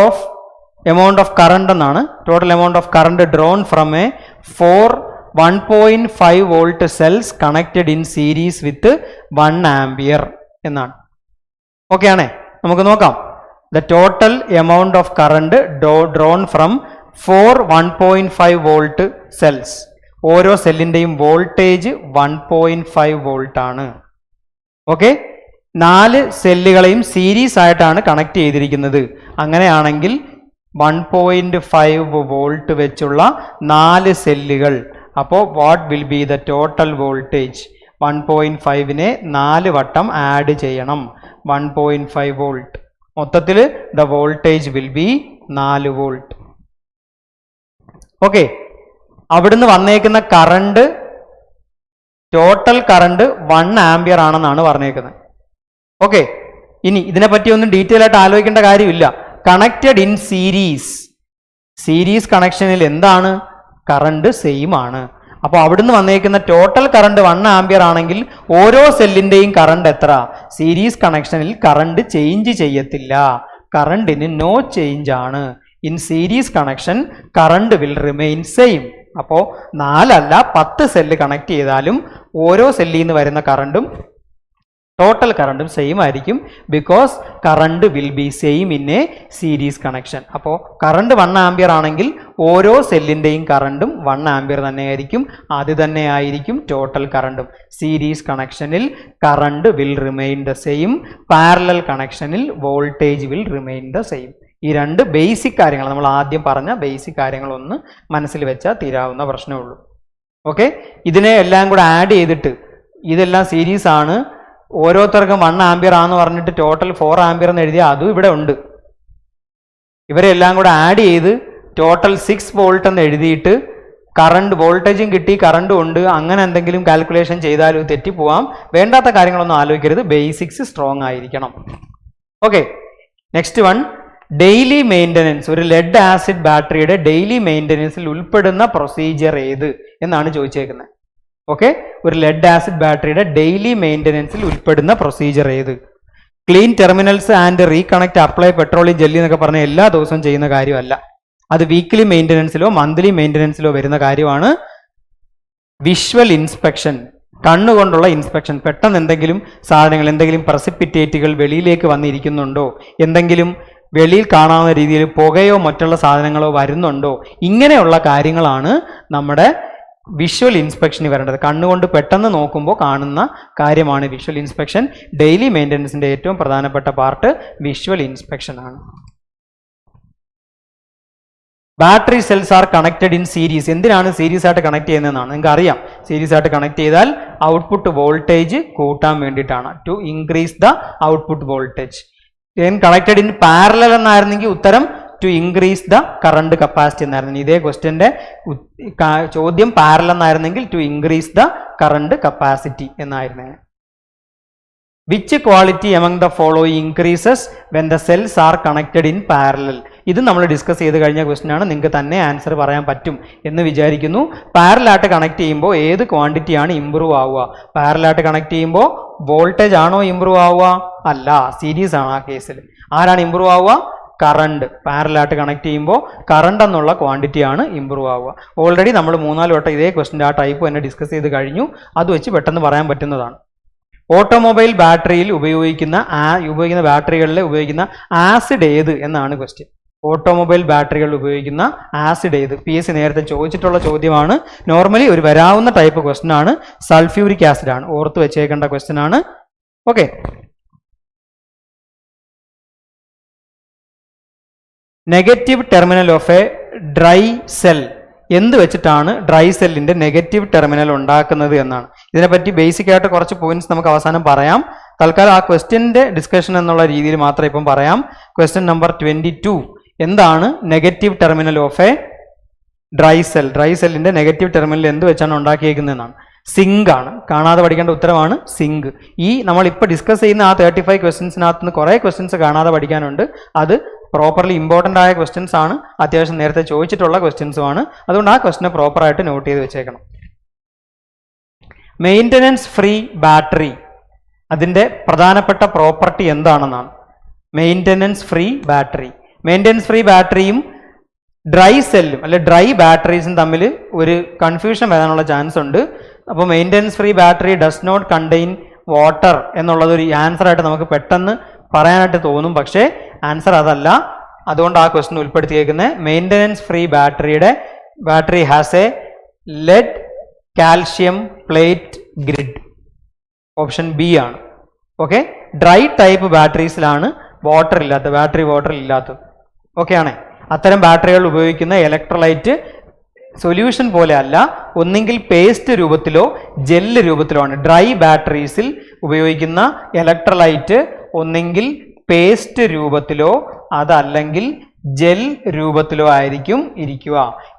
of current എന്നാണ്. Total amount of current drawn from a 1.5 volt cells connected in series with 1 ampere എന്നാണ്. ഓക്കെ ആണേ, നമുക്ക് നോക്കാം. The total amount of current drawn from 1.5 volt cells. ഓരോ സെല്ലിന്റെയും വോൾട്ടേജ് 1.5 വോൾട്ട് ആണ്. ഓക്കെ, 4 സെല്ലുകളെയും സീരീസ് ആയിട്ടാണ് കണക്ട് ചെയ്തിരിക്കുന്നത്. അങ്ങനെയാണെങ്കിൽ 1.5 വോൾട്ട് വെച്ചുള്ള 4 സെല്ലുകൾ. അപ്പോൾ what will be the total voltage? 1.5നെ 4 വട്ടം ആഡ് ചെയ്യണം. 1.5 വോൾട്ട്. മൊത്തത്തിൽ the voltage will be 4 volt. Okay, അവിടുന്ന് വന്നേക്കുന്ന കറണ്ട്, ടോട്ടൽ കറണ്ട് 1 ആംപിയർ ആണെന്നാണ് പറഞ്ഞേക്കുന്നത്. ഓക്കെ, ഇനി ഇതിനെപ്പറ്റി ഒന്നും ഡീറ്റെയിൽ ആയിട്ട് ആലോചിക്കേണ്ട കാര്യമില്ല. കണക്റ്റഡ് ഇൻ സീരീസ് കണക്ഷനിൽ എന്താണ്? കറണ്ട് സെയിം ആണ്. അപ്പോൾ അവിടുന്ന് വന്നേക്കുന്ന ടോട്ടൽ കറണ്ട് 1 ആംപിയർ ആണെങ്കിൽ ഓരോ സെല്ലിന്റെയും കറണ്ട് എത്ര? സീരീസ് കണക്ഷനിൽ കറണ്ട് ചേഞ്ച് ചെയ്യത്തില്ല. കറണ്ടിന് നോ ചേഞ്ച് ആണ്. In series connection current will remain same. അപ്പോൾ 4 അല്ല 10 സെല്ല് കണക്ട് ചെയ്താലും ഓരോ സെല്ലിൽ നിന്ന് വരുന്ന കറണ്ടും ടോട്ടൽ കറണ്ടും സെയിം ആയിരിക്കും. Because current will B same in A series connection. അപ്പോൾ കറണ്ട് 1 ആംപിയർ ആണെങ്കിൽ ഓരോ സെല്ലിൻ്റെയും കറണ്ടും 1 ആംപിയർ തന്നെയായിരിക്കും. അത് തന്നെയായിരിക്കും ടോട്ടൽ കറണ്ടും. സീരീസ് കണക്ഷനിൽ current will remain the same. Parallel കണക്ഷനിൽ voltage will remain the same. ഈ 2 ബേസിക് കാര്യങ്ങൾ, നമ്മൾ ആദ്യം പറഞ്ഞ ബേസിക് കാര്യങ്ങളൊന്ന് മനസ്സിൽ വെച്ചാൽ തീരാവുന്ന പ്രശ്നമേ ഉള്ളൂ. ഓക്കെ, ഇതിനെ എല്ലാം കൂടെ ആഡ് ചെയ്തിട്ട് ഇതെല്ലാം സീരീസ് ആണ്, ഓരോരുത്തർക്കും 1 ആംപിയർ ആണെന്ന് പറഞ്ഞിട്ട് ടോട്ടൽ 4 ആംപിയർ എന്ന് എഴുതിയാൽ അതും ഇവിടെ ഉണ്ട്. ഇവരെല്ലാം കൂടെ ആഡ് ചെയ്ത് ടോട്ടൽ 6 വോൾട്ട് എന്ന് എഴുതിയിട്ട് കറണ്ട് വോൾട്ടേജും കിട്ടി കറണ്ടും ഉണ്ട്, അങ്ങനെ എന്തെങ്കിലും കാൽക്കുലേഷൻ ചെയ്താലും തെറ്റിപ്പോവാം. വേണ്ടാത്ത കാര്യങ്ങളൊന്നും ആലോചിക്കരുത്. ബേസിക്സ് സ്ട്രോങ് ആയിരിക്കണം. Okay, next one, daily maintenance. ഒരു ലെഡ് ആസിഡ് ബാറ്ററിയുടെ ഡെയിലി മെയിൻ്റനൻസിൽ ഉൾപ്പെടുന്ന പ്രൊസീജിയർ ഏത് എന്നാണ് ചോദിച്ചേക്കുന്നത്. ഓക്കെ, ഒരു ലെഡ് ആസിഡ് ബാറ്ററിയുടെ ഡെയിലി മെയിൻ്റനൻസിൽ ഉൾപ്പെടുന്ന പ്രൊസീജിയർ ഏത്? Clean terminals and reconnect apply petroleum jelly എന്നൊക്കെ പറഞ്ഞ എല്ലാ ദിവസവും ചെയ്യുന്ന കാര്യമല്ല. അത് വീക്ക്ലി മെയിൻ്റനൻസിലോ മന്ത്ലി മെയിൻ്റനൻസിലോ വരുന്ന കാര്യമാണ്. വിഷ്വൽ ഇൻസ്പെക്ഷൻ, കണ്ണുകൊണ്ടുള്ള ഇൻസ്പെക്ഷൻ. പെട്ടെന്ന് എന്തെങ്കിലും സാധനങ്ങൾ, എന്തെങ്കിലും പ്രസിപ്പിറ്റേറ്റുകൾ വെളിയിലേക്ക് വന്നിരിക്കുന്നുണ്ടോ, എന്തെങ്കിലും വെളിയിൽ കാണാവുന്ന രീതിയിൽ പുകയോ മറ്റുള്ള സാധനങ്ങളോ വരുന്നുണ്ടോ, ഇങ്ങനെയുള്ള കാര്യങ്ങളാണ് നമ്മുടെ വിഷ്വൽ ഇൻസ്പെക്ഷന് വരേണ്ടത്. കണ്ണുകൊണ്ട് പെട്ടെന്ന് നോക്കുമ്പോൾ കാണുന്ന കാര്യമാണ് വിഷ്വൽ ഇൻസ്പെക്ഷൻ. ഡെയിലി മെയിൻ്റനൻസിൻ്റെ ഏറ്റവും പ്രധാനപ്പെട്ട പാർട്ട് വിഷ്വൽ ഇൻസ്പെക്ഷൻ ആണ്. Battery cells are connected in series. എന്തിനാണ് സീരീസ് ആയിട്ട് കണക്ട് ചെയ്യുന്നതെന്നാണ് നിങ്ങൾക്ക് അറിയാം. സീരീസ് ആയിട്ട് കണക്ട് ചെയ്താൽ ഔട്ട്പുട്ട് വോൾട്ടേജ് കൂട്ടാൻ വേണ്ടിയിട്ടാണ്. To increase the output voltage. Connected in parallel എന്നായിരുന്നെങ്കിൽ ഉത്തരം to increase the current capacity എന്നായിരുന്നു. ഇതേ ക്വസ്റ്റ്യന്റെ ചോദ്യം പാരലൽ എന്നായിരുന്നെങ്കിൽ to increase the current capacity എന്നായിരുന്നു. Which quality among the following increases when the cells are connected in parallel? ഇത് നമ്മൾ ഡിസ്കസ് ചെയ്ത് കഴിഞ്ഞ ക്വസ്റ്റ്യൻ ആണ്. നിങ്ങൾക്ക് തന്നെ ആൻസർ പറയാൻ പറ്റും എന്ന് വിചാരിക്കുന്നു. പാരലായിട്ട് കണക്ട് ചെയ്യുമ്പോൾ ഏത് ക്വാണ്ടിറ്റിയാണ് ഇമ്പ്രൂവ് ആവുക? പാരലായിട്ട് കണക്ട് ചെയ്യുമ്പോൾ വോൾട്ടേജ് ആണോ ഇമ്പ്രൂവ് ആവുക? അല്ല, സീരീസ് ആണ് ആ കേസിൽ. ആരാണ് ഇമ്പ്രൂവ് ആവുക? കറണ്ട്. പാരലായിട്ട് കണക്ട് ചെയ്യുമ്പോൾ കറണ്ട് എന്നുള്ള ക്വാണ്ടിറ്റിയാണ് ഇമ്പ്രൂവ് ആവുക. ഓൾറെഡി നമ്മൾ 3-4 വട്ടം ഇതേ ക്വസ്റ്റ്യൻ്റെ ആ ടൈപ്പ് തന്നെ ഡിസ്കസ് ചെയ്ത് കഴിഞ്ഞു. അത് വെച്ച് പെട്ടെന്ന് പറയാൻ പറ്റുന്നതാണ്. ഓട്ടോമൊബൈൽ ബാറ്ററിയിൽ ഉപയോഗിക്കുന്ന ബാറ്ററികളിൽ ഉപയോഗിക്കുന്ന ആസിഡ് ഏത് എന്നാണ് ക്വസ്റ്റ്യൻ. ഓട്ടോമൊബൈൽ ബാറ്ററികളിൽ ഉപയോഗിക്കുന്ന ആസിഡ് ഏത്? PSC നേരത്തെ ചോദിച്ചിട്ടുള്ള ചോദ്യമാണ്. നോർമലി ഒരു വരാവുന്ന ടൈപ്പ് ക്വസ്റ്റ്യൻ ആണ്. സൾഫ്യൂരിക് ആസിഡ് ആണ്. ഓർത്ത് വെച്ചേക്കേണ്ട ക്വസ്റ്റ്യൻ ആണ്. Okay. Negative terminal of A dry cell, എന്ത് വെച്ചിട്ടാണ് ഡ്രൈ സെല്ലിന്റെ നെഗറ്റീവ് ടെർമിനൽ ഉണ്ടാക്കുന്നത് എന്നാണ്. ഇതിനെപ്പറ്റി ബേസിക് ആയിട്ട് കുറച്ച് പോയിന്റ്സ് നമുക്ക് അവസാനം പറയാം. തൽക്കാലം ആ ക്വസ്റ്റ്യന്റെ ഡിസ്കഷൻ എന്നുള്ള രീതിയിൽ മാത്രം ഇപ്പം പറയാം. ക്വസ്റ്റ്യൻ നമ്പർ 22, എന്താണ് negative terminal of A dry cell? Dry സെല്ലിന്റെ നെഗറ്റീവ് ടെർമിനൽ എന്ത് വെച്ചാണ് ഉണ്ടാക്കിയിരിക്കുന്നതെന്നാണ്. സിങ്ക് ആണ്. കാണാതെ പഠിക്കേണ്ട ഉത്തരമാണ് സിങ്ക്. ഈ നമ്മൾ ഇപ്പോൾ ഡിസ്കസ് ചെയ്യുന്ന ആ 35 ക്വസ്റ്റ്യൻസിനകത്ത് നിന്ന് കുറേ ക്വസ്റ്റ്യൻസ് കാണാതെ പഠിക്കാനുണ്ട്. അത് പ്രോപ്പർലി ഇമ്പോർട്ടൻ്റ് ആയ ക്വസ്റ്റ്യൻസ് ആണ്, അത്യാവശ്യം നേരത്തെ ചോദിച്ചിട്ടുള്ള ക്വസ്റ്റ്യൻസുമാണ്. അതുകൊണ്ട് ആ ക്വസ്റ്റ്യനെ പ്രോപ്പറായിട്ട് നോട്ട് ചെയ്ത് വെച്ചേക്കണം. മെയിൻ്റനൻസ് ഫ്രീ ബാറ്ററി, അതിൻ്റെ പ്രധാനപ്പെട്ട പ്രോപ്പർട്ടി എന്താണെന്നാണ്. Maintenance free battery, maintenance free ബാറ്ററിയും ഡ്രൈ സെല്ലും അല്ലെ ഡ്രൈ ബാറ്ററീസും തമ്മിൽ ഒരു കൺഫ്യൂഷൻ വരാനുള്ള ചാൻസ് ഉണ്ട്. അപ്പോൾ maintenance free battery does not contain water എന്നുള്ളത് ഒരു ആൻസർ ആയിട്ട് നമുക്ക് പെട്ടെന്ന് പറയാനായിട്ട് തോന്നും, പക്ഷേ ആൻസർ അതല്ല. അതുകൊണ്ട് ആ ക്വസ്റ്റ്യൻ ഉൾപ്പെടുത്തിയേക്കുന്നത് maintenance free battery has a lead calcium plate grid, option B ആണ്. ഓക്കെ, ഡ്രൈ ടൈപ്പ് ബാറ്ററീസിലാണ് വാട്ടർ ഇല്ലാത്തത്. ഓക്കെ ആണേ. അത്തരം ബാറ്ററികൾ ഉപയോഗിക്കുന്ന ഇലക്ട്രോലൈറ്റ് സൊല്യൂഷൻ പോലെ അല്ല, ഒന്നെങ്കിൽ പേസ്റ്റ് രൂപത്തിലോ ജെല്ല് രൂപത്തിലോ ആണ്. ഡ്രൈ ബാറ്ററീസിൽ ഉപയോഗിക്കുന്ന ഇലക്ട്രോലൈറ്റ് ഒന്നെങ്കിൽ പേസ്റ്റ് രൂപത്തിലോ അതല്ലെങ്കിൽ ജെൽ രൂപത്തിലോ ആയിരിക്കും ഇരിക്കുക.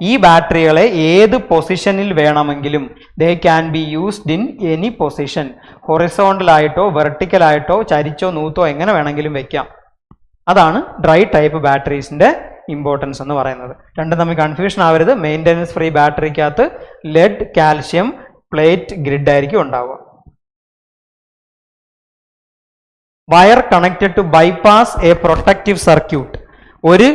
ഈ ബാറ്ററികളെ ഏത് പൊസിഷനിൽ വേണമെങ്കിലും they can be used in any position, ഹൊറിസോണ്ടലായിട്ടോ വെർട്ടിക്കലായിട്ടോ ചരിച്ചോ നൂത്തോ എങ്ങനെ വേണമെങ്കിലും വെക്കാം. അതാണ് ഡ്രൈ ടൈപ്പ് ബാറ്ററീസിന്റെ ഇമ്പോർട്ടൻസ് എന്ന് പറയുന്നത്. രണ്ടും തമ്മിൽ കൺഫ്യൂഷൻ ആവരുത്. മെയിൻ്റനൻസ് ഫ്രീ ബാറ്ററിക്കകത്ത് ലെഡ് കാൽഷ്യം പ്ലേറ്റ് ഗ്രിഡ് ആയിരിക്കും ഉണ്ടാവുക. Wire connected to bypass a protective circuit, ഒരു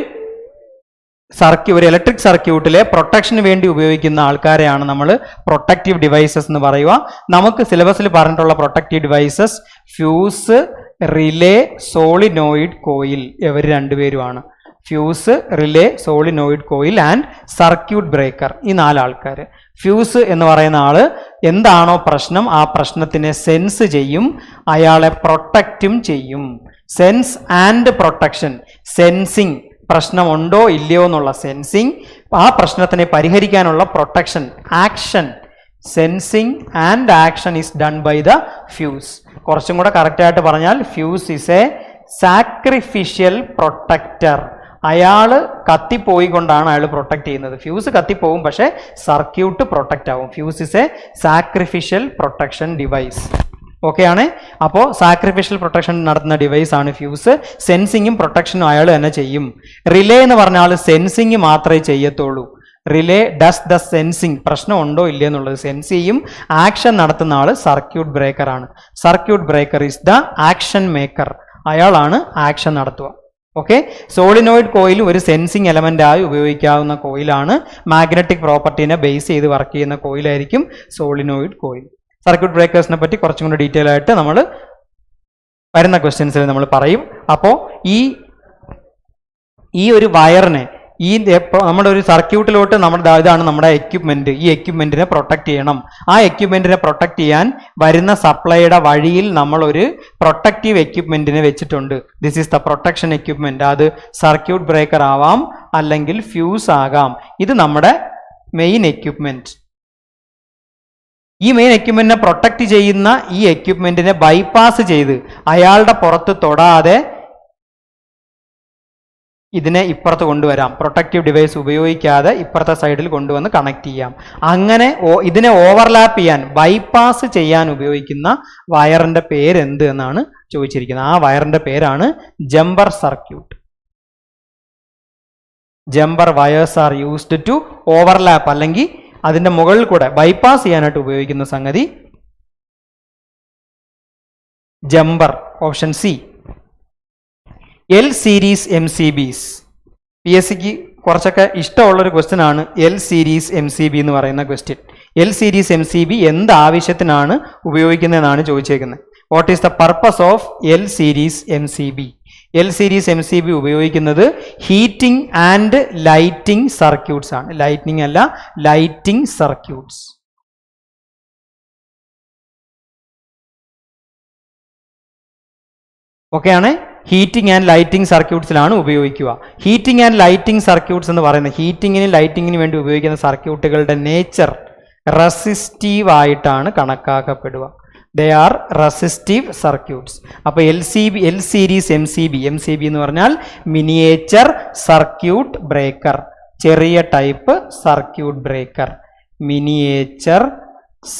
ഇലക്ട്രിക് സർക്യൂട്ടിലെ പ്രൊട്ടക്ഷന് വേണ്ടി ഉപയോഗിക്കുന്ന ആൾക്കാരെയാണ് നമ്മൾ പ്രൊട്ടക്റ്റീവ് ഡിവൈസസ് എന്ന് പറയുക. നമുക്ക് സിലബസിൽ പറഞ്ഞിട്ടുള്ള protective devices fuse, relay, solenoid coil, ഇവർ രണ്ടുപേരുമാണ്. Fuse, relay, solenoid coil and circuit breaker, ഈ 4 ആൾക്കാർ. ഫ്യൂസ് എന്ന് പറയുന്ന ആള് എന്താണോ പ്രശ്നം ആ പ്രശ്നത്തിനെ സെൻസ് ചെയ്യും, അയാളെ പ്രൊട്ടക്റ്റും ചെയ്യും. സെൻസ് ആൻഡ് പ്രൊട്ടക്ഷൻ, സെൻസിങ്, പ്രശ്നമുണ്ടോ ഇല്ലയോ എന്നുള്ള സെൻസിങ്, ആ പ്രശ്നത്തിനെ പരിഹരിക്കാനുള്ള protection, action. Sensing and action is done by the fuse. കുറച്ചും കൂടെ കറക്റ്റായിട്ട് പറഞ്ഞാൽ fuse is a sacrificial protector. അയാള് കത്തിപ്പോയി കൊണ്ടാണ് അയാൾ പ്രൊട്ടക്ട് ചെയ്യുന്നത്. ഫ്യൂസ് കത്തിപ്പോവും, പക്ഷേ സർക്യൂട്ട് പ്രൊട്ടക്റ്റ് ആവും. Fuse is a sacrificial protection device. Okay ആണ്. അപ്പോൾ സാക്രിഫിഷ്യൽ പ്രൊട്ടക്ഷൻ നടത്തുന്ന ഡിവൈസ് ആണ് ഫ്യൂസ്. സെൻസിങ്ങും പ്രൊട്ടക്ഷനും അയാൾ തന്നെ ചെയ്യും. റിലേ എന്ന് പറഞ്ഞാൽ സെൻസിങ് മാത്രമേ ചെയ്യത്തുള്ളൂ. റിലേ ഡസ് ദ സെൻസിങ്, പ്രശ്നം ഉണ്ടോ ഇല്ലേ എന്നുള്ളത് സെൻസ് ചെയ്യും. ആക്ഷൻ നടത്തുന്ന ആൾ സർക്യൂട്ട് ബ്രേക്കർ ആണ്. Circuit breaker is the action maker, അയാളാണ് ആക്ഷൻ നടത്തുക. ഓക്കെ, സോളിനോയിഡ് കോയിൽ ഒരു സെൻസിങ് എലമെൻ്റായി ഉപയോഗിക്കാവുന്ന കോയിലാണ്. മാഗ്നറ്റിക് പ്രോപ്പർട്ടീനെ ബേസ് ചെയ്ത് വർക്ക് ചെയ്യുന്ന കോയിലായിരിക്കും സോളിനോയിഡ് കോയിൽ. സർക്യൂട്ട് ബ്രേക്കേഴ്സിനെ പറ്റി കുറച്ചും കൂടി ഡീറ്റെയിൽ ആയിട്ട് നമ്മൾ വരുന്ന ക്വസ്റ്റ്യൻസിൽ നമ്മൾ പറയും. അപ്പോൾ ഈ ഒരു വയറിനെ നമ്മുടെ ഒരു സർക്യൂട്ടിലോട്ട് ഇതാണ് നമ്മുടെ എക്യുപ്മെന്റ്. ഈ എക്യുപ്മെന്റിനെ പ്രൊട്ടക്ട് ചെയ്യണം. ആ എക്യുപ്മെന്റിനെ പ്രൊട്ടക്ട് ചെയ്യാൻ വരുന്ന സപ്ലൈയുടെ വഴിയിൽ നമ്മൾ ഒരു പ്രൊട്ടക്റ്റീവ് എക്യുപ്മെന്റിനെ വെച്ചിട്ടുണ്ട്. This is the protection equipment. അത് സർക്യൂട്ട് ബ്രേക്കർ ആവാം, അല്ലെങ്കിൽ ഫ്യൂസ് ആകാം. ഇത് നമ്മുടെ മെയിൻ എക്യുപ്മെന്റ്. ഈ മെയിൻ എക്യുപ്മെന്റിനെ പ്രൊട്ടക്ട് ചെയ്യുന്ന ഈ എക്യുപ്മെന്റിനെ ബൈപ്പാസ് ചെയ്ത് അയാളുടെ പുറത്ത് തൊടാതെ ഇതിനെ ഇപ്പുറത്ത് കൊണ്ടുവരാം. പ്രൊട്ടക്റ്റീവ് ഡിവൈസ് ഉപയോഗിക്കാതെ ഇപ്പുറത്തെ സൈഡിൽ കൊണ്ടുവന്ന് കണക്ട് ചെയ്യാം. അങ്ങനെ ഇതിനെ ഓവർലാപ്പ് ചെയ്യാൻ, ബൈപ്പാസ് ചെയ്യാൻ ഉപയോഗിക്കുന്ന വയറിന്റെ പേര് എന്ത് എന്നാണ് ചോദിച്ചിരിക്കുന്നത്. ആ വയറിന്റെ പേരാണ് jumper circuit. Jumper wires are used to overlap, അല്ലെങ്കിൽ അതിന്റെ മുകളിൽ കൂടെ ബൈപ്പാസ് ചെയ്യാനായിട്ട് ഉപയോഗിക്കുന്ന സംഗതി jumper, option C. L series MCBs, PSCക്ക് കുറച്ചൊക്കെ ഇഷ്ടമുള്ളൊരു ക്വസ്റ്റ്യൻ ആണ് എൽ സീരീസ് MCB എന്ന് പറയുന്ന ക്വസ്റ്റ്യൻ. എൽ സീരീസ് MCB എന്ത് ആവശ്യത്തിനാണ് ഉപയോഗിക്കുന്നതെന്നാണ് ചോദിച്ചേക്കുന്നത്. What is the purpose of L series MCB? L series MCB ഉപയോഗിക്കുന്നത് ഹീറ്റിംഗ് ആൻഡ് ലൈറ്റിംഗ് സർക്യൂട്ട്സ് ആണ്. ലൈറ്റിംഗ് അല്ല, ലൈറ്റിംഗ് സർക്യൂട്ട്സ്. ഓക്കെയാണ്. ഹീറ്റിംഗ് ആൻഡ് ലൈറ്റിംഗ് സർക്യൂട്ട്സിലാണ് ഉപയോഗിക്കുക. ഹീറ്റിംഗ് ആൻഡ് ലൈറ്റിംഗ് സർക്യൂട്ട്സ് എന്ന് പറയുന്നത് ഹീറ്റിങ്ങിനും ലൈറ്റിങ്ങിനും വേണ്ടി ഉപയോഗിക്കുന്ന സർക്യൂട്ടുകളുടെ നേച്ചർ റെസിസ്റ്റീവ് ആയിട്ടാണ് കണക്കാക്കപ്പെടുക. They are resistive circuits. അപ്പോൾ L series M C B എന്ന് പറഞ്ഞാൽ മിനിയേച്ചർ സർക്യൂട്ട് ബ്രേക്കർ, ചെറിയ type circuit breaker, miniature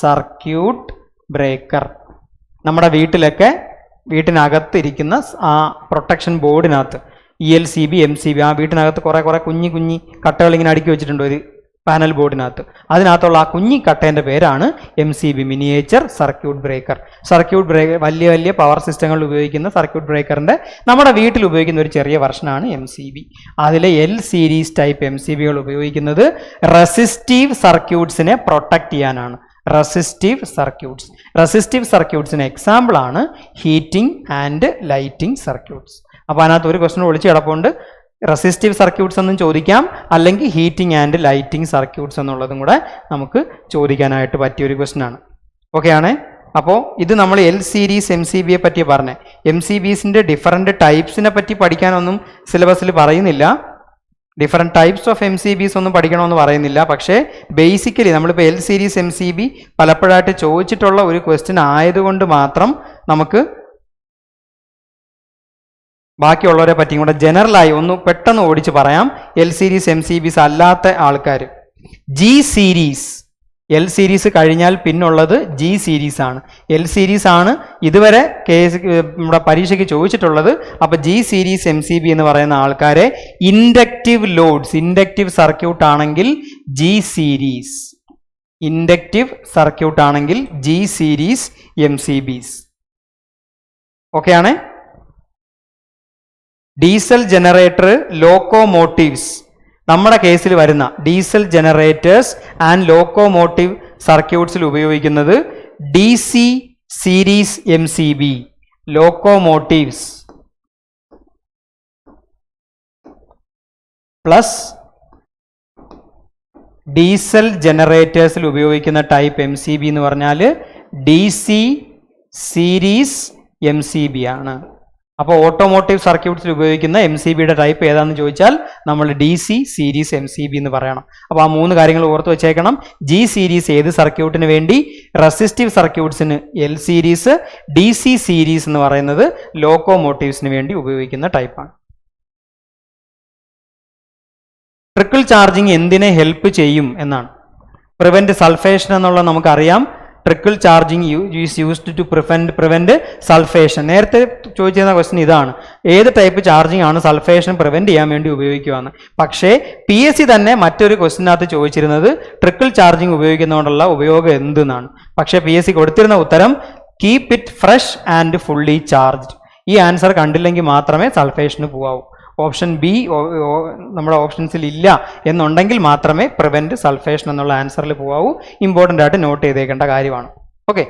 circuit breaker. നമ്മുടെ വീട്ടിനകത്ത് ഇരിക്കുന്ന ആ പ്രൊട്ടക്ഷൻ ബോർഡിനകത്ത് ELCB MCB ആ വീട്ടിനകത്ത് കുറേ കുഞ്ഞി കട്ടകൾ ഇങ്ങനെ അടുക്കി വെച്ചിട്ടുണ്ട് ഒരു പാനൽ ബോർഡിനകത്ത്. അതിനകത്തുള്ള ആ കുഞ്ഞി കട്ടേൻ്റെ പേരാണ് MCB, miniature circuit breaker. Circuit breaker വലിയ പവർ സിസ്റ്റങ്ങളിൽ ഉപയോഗിക്കുന്ന സർക്യൂട്ട് ബ്രേക്കറിൻ്റെ നമ്മുടെ വീട്ടിൽ ഉപയോഗിക്കുന്ന ഒരു ചെറിയ വെർഷനാണ് MCB. അതിലെ L സീരീസ് ടൈപ്പ് MCBകൾ ഉപയോഗിക്കുന്നത് റെസിസ്റ്റീവ് സർക്യൂട്ട്സിനെ പ്രൊട്ടക്ട് ചെയ്യാനാണ്. റെസിസ്റ്റീവ് സർക്യൂട്ട്സിന് എക്സാമ്പിൾ ആണ് ഹീറ്റിംഗ് ആൻഡ് ലൈറ്റിംഗ് സർക്യൂട്ട്സ്. അപ്പോൾ അതിനകത്ത് ഒരു ക്വസ്റ്റൻ ഒളിച്ച് കിടപ്പുണ്ട്. റെസിസ്റ്റീവ് സർക്യൂട്ട്സ് എന്നും ചോദിക്കാം, അല്ലെങ്കിൽ ഹീറ്റിംഗ് ആൻഡ് ലൈറ്റിംഗ് സർക്യൂട്ട്സ് എന്നുള്ളതും കൂടെ നമുക്ക് ചോദിക്കാനായിട്ട് പറ്റിയൊരു ക്വസ്റ്റൻ ആണ്. ഓക്കെ ആണ്. അപ്പോൾ ഇത് നമ്മൾ L സീരീസ് MCBയെ പറ്റി പറഞ്ഞേ. MCBസിൻ്റെ ഡിഫറൻറ്റ് ടൈപ്സിനെ പറ്റി പഠിക്കാനൊന്നും സിലബസിൽ പറയുന്നില്ല. ഡിഫറെൻറ്റ് ടൈപ്സ് ഓഫ് MCBs ഒന്നും പഠിക്കണമെന്ന് പറയുന്നില്ല. പക്ഷേ ബേസിക്കലി നമ്മളിപ്പോൾ L സീരീസ് MCB പലപ്പോഴായിട്ട് ചോദിച്ചിട്ടുള്ള ഒരു ക്വസ്റ്റ്യൻ ആയതുകൊണ്ട് മാത്രം നമുക്ക് ബാക്കിയുള്ളവരെ പറ്റിയും കൂടെ ജനറലായി ഒന്ന് പെട്ടെന്ന് ഓടിച്ച് പറയാം. L സീരീസ് MCBs അല്ലാത്ത ആൾക്കാർ G സീരീസ്, L സീരീസ് കഴിഞ്ഞാൽ പിന്നുള്ളത് G സീരീസ് ആണ്. L സീരീസ് ആണ് ഇതുവരെ നമ്മുടെ പരീക്ഷയ്ക്ക് ചോദിച്ചിട്ടുള്ളത്. അപ്പോൾ G സീരീസ് MCB എന്ന് പറയുന്ന ആൾക്കാരെ ഇൻഡക്റ്റീവ് ലോഡ്സ്, ഇൻഡക്റ്റീവ് സർക്യൂട്ട് ആണെങ്കിൽ G സീരീസ്, ഇൻഡക്റ്റീവ് സർക്യൂട്ട് ആണെങ്കിൽ G സീരീസ് MCBs. ഓക്കെ ആണ്. ഡീസൽ ജനറേറ്റർ, ലോക്കോമോട്ടീവ്സ്, നമ്മുടെ കേസിൽ വരുന്ന ഡീസൽ ജനറേറ്റേഴ്സ് ആൻഡ് ലോക്കോമോട്ടീവ് സർക്യൂട്ട്സിൽ ഉപയോഗിക്കുന്നത് DC series MCB, locomotives plus diesel ജനറേറ്റേഴ്സിൽ ഉപയോഗിക്കുന്ന ടൈപ്പ് MCB എന്ന് പറഞ്ഞാൽ DC സീരീസ് MCB ആണ്. അപ്പോൾ ഓട്ടോമോട്ടീവ് സർക്യൂട്ട്സിൽ ഉപയോഗിക്കുന്ന MCBയുടെ ടൈപ്പ് ഏതാണെന്ന് ചോദിച്ചാൽ നമ്മൾ DC സീരീസ് MCB എന്ന് പറയണം. അപ്പോൾ ആ മൂന്ന് കാര്യങ്ങൾ ഓർത്ത് വെച്ചേക്കണം. G സീരീസ് ഏത് സർക്യൂട്ടിന് വേണ്ടി? റെസിസ്റ്റീവ് സർക്യൂട്ട്സിന് L സീരീസ്, DC സീരീസ് എന്ന് പറയുന്നത് ലോക്കോമോട്ടീവ്സിന് വേണ്ടി ഉപയോഗിക്കുന്ന ടൈപ്പാണ്. ട്രിക്കിൾ ചാർജിങ് എന്തിനെ ഹെൽപ്പ് ചെയ്യും എന്നാണ്. പ്രിവെന്റ് സൾഫേഷൻ എന്നുള്ളത് നമുക്കറിയാം. Trickle charging is used to prevent sulphation. നേരത്തെ ചോദിച്ചിരുന്ന ക്വസ്റ്റ്യൻ ഇതാണ്, ഏത് ടൈപ്പ് ചാർജിങ് ആണ് സൾഫേഷൻ പ്രിവെന്റ് ചെയ്യാൻ വേണ്ടി ഉപയോഗിക്കുകയെന്ന്. പക്ഷേ PSC തന്നെ മറ്റൊരു ക്വസ്റ്റിനകത്ത് ചോദിച്ചിരുന്നത് ട്രിക്കിൾ ചാർജിങ് ഉപയോഗിക്കുന്നതുകൊണ്ടുള്ള ഉപയോഗം എന്തെന്നാണ്. പക്ഷേ PSC കൊടുത്തിരുന്ന ഉത്തരം keep it fresh and fully charged. ഈ ആൻസർ കണ്ടില്ലെങ്കിൽ മാത്രമേ സൾഫേഷന് പോകാവൂ. ഓപ്ഷൻ ബി നമ്മുടെ ഓപ്ഷൻസിൽ ഇല്ല എന്നുണ്ടെങ്കിൽ മാത്രമേ പ്രിവെന്റ് സൾഫേഷൻ എന്നുള്ള ആൻസറിൽ പോകാവൂ. ഇമ്പോർട്ടൻ്റ് ആയിട്ട് നോട്ട് ചെയ്തേക്കേണ്ട കാര്യമാണ്. Okay.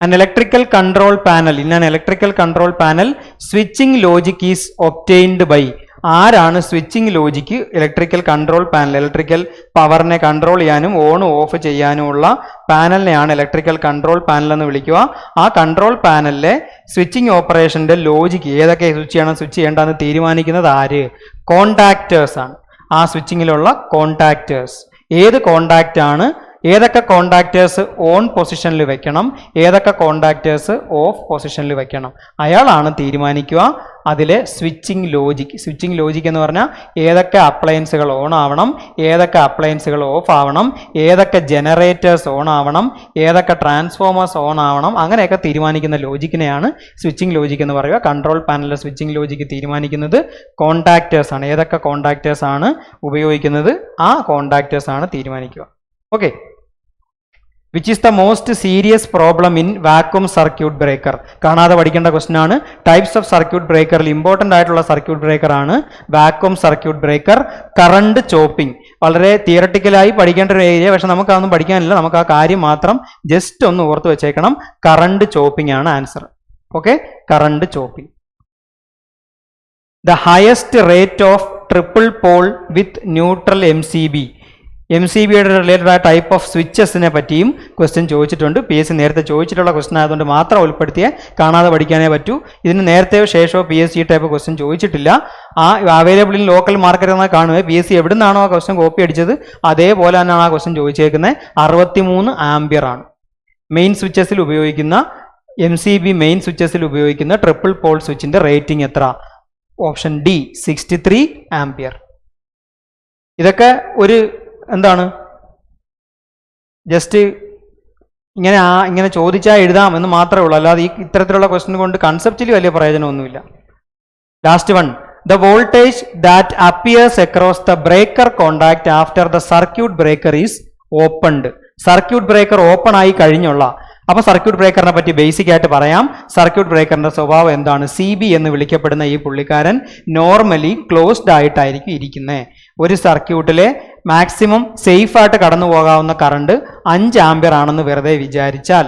An electrical control panel, in an electrical control panel, switching logic is obtained by. ആരാണ് switching logic electrical control panel? Electrical പവറിനെ കൺട്രോൾ ചെയ്യാനും ഓൺ ഓഫ് ചെയ്യാനുമുള്ള പാനലിനെയാണ് ഇലക്ട്രിക്കൽ കൺട്രോൾ പാനൽ എന്ന് വിളിക്കുക. ആ കൺട്രോൾ പാനലിലെ സ്വിച്ചിങ് ഓപ്പറേഷൻ്റെ ലോജിക്ക് ഏതൊക്കെ സ്വിച്ച് ചെയ്യണം സ്വിച്ച് ചെയ്യേണ്ടതെന്ന് തീരുമാനിക്കുന്നത് ആര്? കോണ്ടാക്റ്റേഴ്സ് ആണ്. ആ സ്വിച്ചിങ്ങിലുള്ള കോണ്ടാക്റ്റേഴ്സ്. ഏത് കോണ്ടാക്റ്റ് ആണ്? ഏതൊക്കെ കോണ്ടാക്റ്റേഴ്സ് ഓൺ പൊസിഷനിൽ വെക്കണം, ഏതൊക്കെ കോണ്ടാക്റ്റേഴ്സ് ഓഫ് പൊസിഷനിൽ വെക്കണം, അയാളാണ് തീരുമാനിക്കുക അതിലെ സ്വിച്ചിങ് ലോജിക്ക്. സ്വിച്ചിങ് ലോജിക്ക് എന്ന് പറഞ്ഞാൽ ഏതൊക്കെ അപ്ലയൻസുകൾ ഓൺ ആവണം, ഏതൊക്കെ അപ്ലയൻസുകൾ ഓഫ് ആവണം, ഏതൊക്കെ ജനറേറ്റേഴ്സ് ഓൺ ആവണം, ഏതൊക്കെ ട്രാൻസ്ഫോമേഴ്സ് ഓൺ ആവണം, അങ്ങനെയൊക്കെ തീരുമാനിക്കുന്ന ലോജിക്കിനെയാണ് സ്വിച്ചിങ് ലോജിക്ക് എന്ന് പറയുക. കൺട്രോൾ പാനലിലെ സ്വിച്ചിങ് ലോജിക്ക് തീരുമാനിക്കുന്നത് കോണ്ടാക്റ്റേഴ്സ് ആണ്. ഏതൊക്കെ കോണ്ടാക്റ്റേഴ്സ് ആണ് ഉപയോഗിക്കുന്നത് ആ കോണ്ടാക്റ്റേഴ്സ് ആണ് തീരുമാനിക്കുക. Okay. Which is the most serious problem in vacuum circuit breaker? കാണാതെ പഠിക്കേണ്ട ക്വസ്റ്റൻ ആണ്. ടൈപ്സ് ഓഫ് സർക്യൂട്ട് ബ്രേക്കറിൽ ഇമ്പോർട്ടൻ്റ് ആയിട്ടുള്ള സർക്യൂട്ട് ബ്രേക്കർ ആണ് vacuum circuit breaker. Current chopping വളരെ തിയറട്ടിക്കലായി പഠിക്കേണ്ട ഒരു ഏരിയ, പക്ഷെ നമുക്കതൊന്നും പഠിക്കാനില്ല. നമുക്ക് ആ കാര്യം മാത്രം ജസ്റ്റ് ഒന്ന് ഓർത്ത് വെച്ചേക്കണം. കറണ്ട് ചോപ്പിംഗ് ആണ് answer. Okay. Current chopping. The highest rate of triple pole with neutral MCB. MCBയുടെ റിലേറ്റഡ് ആയ ടൈപ്പ് ഓഫ് സ്വിച്ചസിനെ പറ്റിയും ക്വസ്റ്റ്യൻ ചോദിച്ചിട്ടുണ്ട്. PSC നേരത്തെ ചോദിച്ചിട്ടുള്ള ക്വസ്റ്റ്യൻ ആയതുകൊണ്ട് മാത്രം ഉൾപ്പെടുത്തിയേ കാണാതെ പഠിക്കാനേ പറ്റൂ. ഇതിന് നേരത്തെയോ ശേഷമോ PSC ടൈപ്പ് ക്വസ്റ്റ്യൻ ചോദിച്ചിട്ടില്ല. ആ അവൈലബിൾ ഇൻ ലോക്കൽ മാർക്കറ്റ് എന്നാൽ കാണുക. PSC എവിടെ നിന്നാണോ ആ ക്വസ്റ്റ്യൻ കോപ്പി അടിച്ചത് അതേപോലെ തന്നെയാണ് ആ ക്വസ്റ്റ്യൻ ചോദിച്ചേക്കുന്നത്. 63 ആംപിയർ ആണ് മെയിൻ സ്വിച്ചസിൽ ഉപയോഗിക്കുന്ന MCB മെയിൻ സ്വിച്ചസിൽ ഉപയോഗിക്കുന്ന ട്രിപ്പിൾ പോൾ സ്വിച്ചിന്റെ റേറ്റിംഗ് എത്ര? Option D 63 ampere. ഇതൊക്കെ ഒരു എന്താണ് ജസ്റ്റ് ഇങ്ങനെ ചോദിച്ചാൽ എഴുതാം എന്ന് മാത്രമേ ഉള്ളൂ. അല്ലാതെ ഈ ഇത്തരത്തിലുള്ള ക്വസ്റ്റ്യൻ കൊണ്ട് കൺസെപ്റ്റിൽ വലിയ പ്രയോജനമൊന്നുമില്ല. Last one, the voltage that appears across the breaker contact after the circuit breaker is opened. Circuit breaker open ആയി കഴിഞ്ഞുള്ള, അപ്പൊ സർക്യൂട്ട് ബ്രേക്കറിനെ പറ്റി ബേസിക് ആയിട്ട് പറയാം. സർക്യൂട്ട് ബ്രേക്കറിന്റെ സ്വഭാവം എന്താണ്? CB എന്ന് വിളിക്കപ്പെടുന്ന ഈ പുള്ളിക്കാരൻ നോർമലി ക്ലോസ്ഡ് ആയിട്ടായിരിക്കും ഇരിക്കുന്നത്. ഒരു സർക്യൂട്ടിലെ മാക്സിമം സേഫ് ആയിട്ട് കടന്നു പോകാവുന്ന കറണ്ട് 5 ആംപിയർ ആണെന്ന് വെറുതെ വിചാരിച്ചാൽ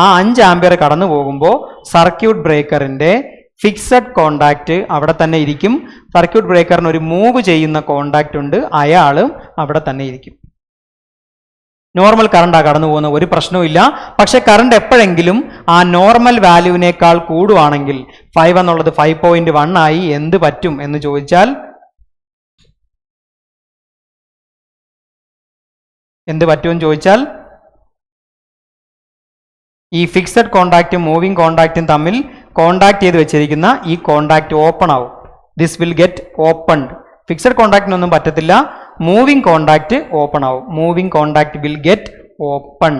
ആ 5 ആംപിയർ കടന്നു പോകുമ്പോൾ സർക്യൂട്ട് ബ്രേക്കറിന്റെ ഫിക്സഡ് കോണ്ടാക്ട് അവിടെ തന്നെ ഇരിക്കും. സർക്യൂട്ട് ബ്രേക്കറിന് ഒരു മൂവ് ചെയ്യുന്ന കോണ്ടാക്ട് ഉണ്ട്, അയാളും അവിടെ തന്നെ ഇരിക്കും. നോർമൽ കറണ്ടാണ് കടന്നു പോകുന്ന, ഒരു പ്രശ്നവും ഇല്ല. പക്ഷെ കറണ്ട് എപ്പോഴെങ്കിലും ആ നോർമൽ വാല്യൂവിനേക്കാൾ കൂടുവാണെങ്കിൽ 5 എന്നുള്ളത് 5.1 ആയി എന്ത് പറ്റും എന്ന് ചോദിച്ചാൽ എന്ത് പറ്റുമെന്ന് ചോദിച്ചാൽ ഈ ഫിക്സഡ് കോണ്ടാക്റ്റും മൂവിങ് കോണ്ടാക്റ്റും തമ്മിൽ കോണ്ടാക്ട് ചെയ്ത് വെച്ചിരിക്കുന്ന ഈ കോണ്ടാക്ട് ഓപ്പൺ ആവും. This will get opened. Fixed കോണ്ടാക്റ്റിനൊന്നും പറ്റത്തില്ല, മൂവിങ് കോണ്ടാക്ട് ഓപ്പൺ ആവും. Moving contact will get open.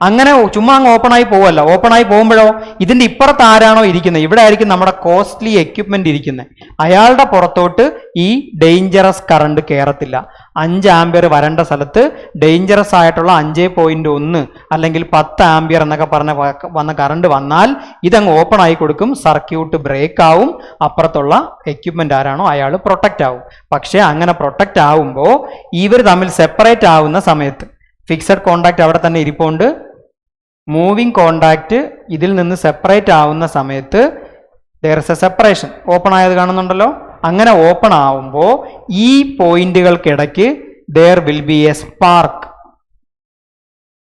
അങ്ങനെ ചുമ്മാ അങ്ങ് ഓപ്പൺ ആയി പോവല്ല. ഓപ്പൺ ആയി പോകുമ്പോഴോ ഇതിന്റെ ഇപ്പുറത്ത് ആരാണോ ഇരിക്കുന്നത്, ഇവിടെ ആയിരിക്കും നമ്മുടെ കോസ്റ്റ്ലി എക്യുപ്മെന്റ് ഇരിക്കുന്നത്, അയാളുടെ പുറത്തോട്ട് ഈ ഡേഞ്ചറസ് കറണ്ട് കയറത്തില്ല. 5 ആംപിയർ വരേണ്ട സ്ഥലത്ത് ഡേഞ്ചറസ് ആയിട്ടുള്ള 5.1 അല്ലെങ്കിൽ 10 ആംപിയർ എന്നൊക്കെ പറഞ്ഞ വന്ന കറണ്ട് വന്നാൽ ഇതങ്ങ് ഓപ്പൺ ആയി കൊടുക്കും. സർക്യൂട്ട് ബ്രേക്ക് ആവും. അപ്പുറത്തുള്ള എക്യുപ്മെന്റ് ആരാണോ അയാൾ പ്രൊട്ടക്റ്റ് ആവും. പക്ഷെ അങ്ങനെ പ്രൊട്ടക്റ്റ് ആവുമ്പോൾ ഇവർ തമ്മിൽ സെപ്പറേറ്റ് ആവുന്ന സമയത്ത് ഫിക്സഡ് കോണ്ടാക്ട് അവിടെ തന്നെ ഇരിപ്പുണ്ട്, മൂവിങ് കോണ്ടാക്ട് ഇതിൽ നിന്ന് സെപ്പറേറ്റ് ആവുന്ന സമയത്ത് there is a separation. Open ആയത് കാണുന്നുണ്ടല്ലോ. അങ്ങനെ ഓപ്പൺ ആവുമ്പോൾ ഈ പോയിന്റുകൾക്കിടയ്ക്ക് there will be a spark.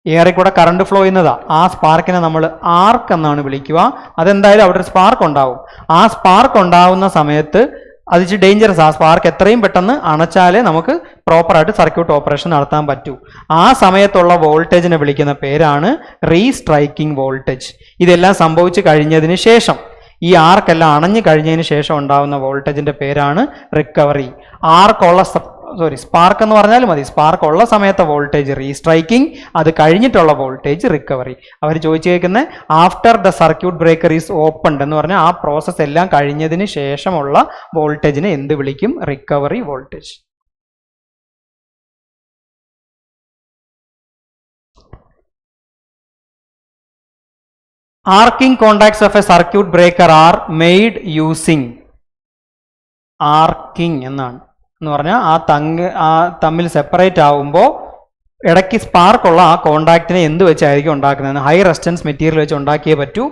ഏറെ കൂടെ കറണ്ട് ഫ്ലോ ചെയ്യുന്നതാ. ആ സ്പാർക്കിനെ നമ്മൾ ആർക്ക് എന്നാണ് വിളിക്കുക. അതെന്തായാലും അവിടെ ഒരു സ്പാർക്ക് ഉണ്ടാവും. ആ സ്പാർക്ക് ഉണ്ടാവുന്ന സമയത്ത് അത് ഇച്ചിരി ഡേഞ്ചറസ്. ആ സ്പാർക്ക് എത്രയും പെട്ടെന്ന് അണച്ചാലേ നമുക്ക് പ്രോപ്പറായിട്ട് സർക്യൂട്ട് ഓപ്പറേഷൻ നടത്താൻ പറ്റൂ. ആ സമയത്തുള്ള വോൾട്ടേജിനെ വിളിക്കുന്ന പേരാണ് റീസ്ട്രൈക്കിംഗ് വോൾട്ടേജ്. ഇതെല്ലാം സംഭവിച്ചു കഴിഞ്ഞതിന് ശേഷം, ഈ ആർക്കെല്ലാം അണഞ്ഞു കഴിഞ്ഞതിന് ശേഷം ഉണ്ടാകുന്ന വോൾട്ടേജിന്റെ പേരാണ് റിക്കവറി. സ്പാർക്ക് എന്ന് പറഞ്ഞാൽ മതി. സ്പാർക്ക് ഉള്ള സമയത്തെ വോൾട്ടേജ് റീസ്ട്രൈക്കിംഗ്, അത് കഴിഞ്ഞിട്ടുള്ള വോൾട്ടേജ് റിക്കവറി. അവർ ചോദിച്ചു കേൾക്കുന്നത് after the circuit breaker is opened എന്ന് പറഞ്ഞാൽ ആ പ്രോസസ് എല്ലാം കഴിഞ്ഞതിന് ശേഷമുള്ള വോൾട്ടേജിനെ എന്ത് വിളിക്കും? Recovery voltage. Arcing contacts of a circuit breaker are made using arcing എന്നാണ് എന്ന് പറഞ്ഞാൽ ആ തമ്മിൽ സെപ്പറേറ്റ് ആവുമ്പോൾ ഇടയ്ക്ക് സ്പാർക്ക് ഉള്ള ആ കോണ്ടാക്റ്റിനെ എന്ത് വെച്ചായിരിക്കും ഉണ്ടാക്കുന്നത്? ഹൈ റെസിസ്റ്റൻസ് മെറ്റീരിയൽ വെച്ച് ഉണ്ടാക്കിയേ പറ്റൂ.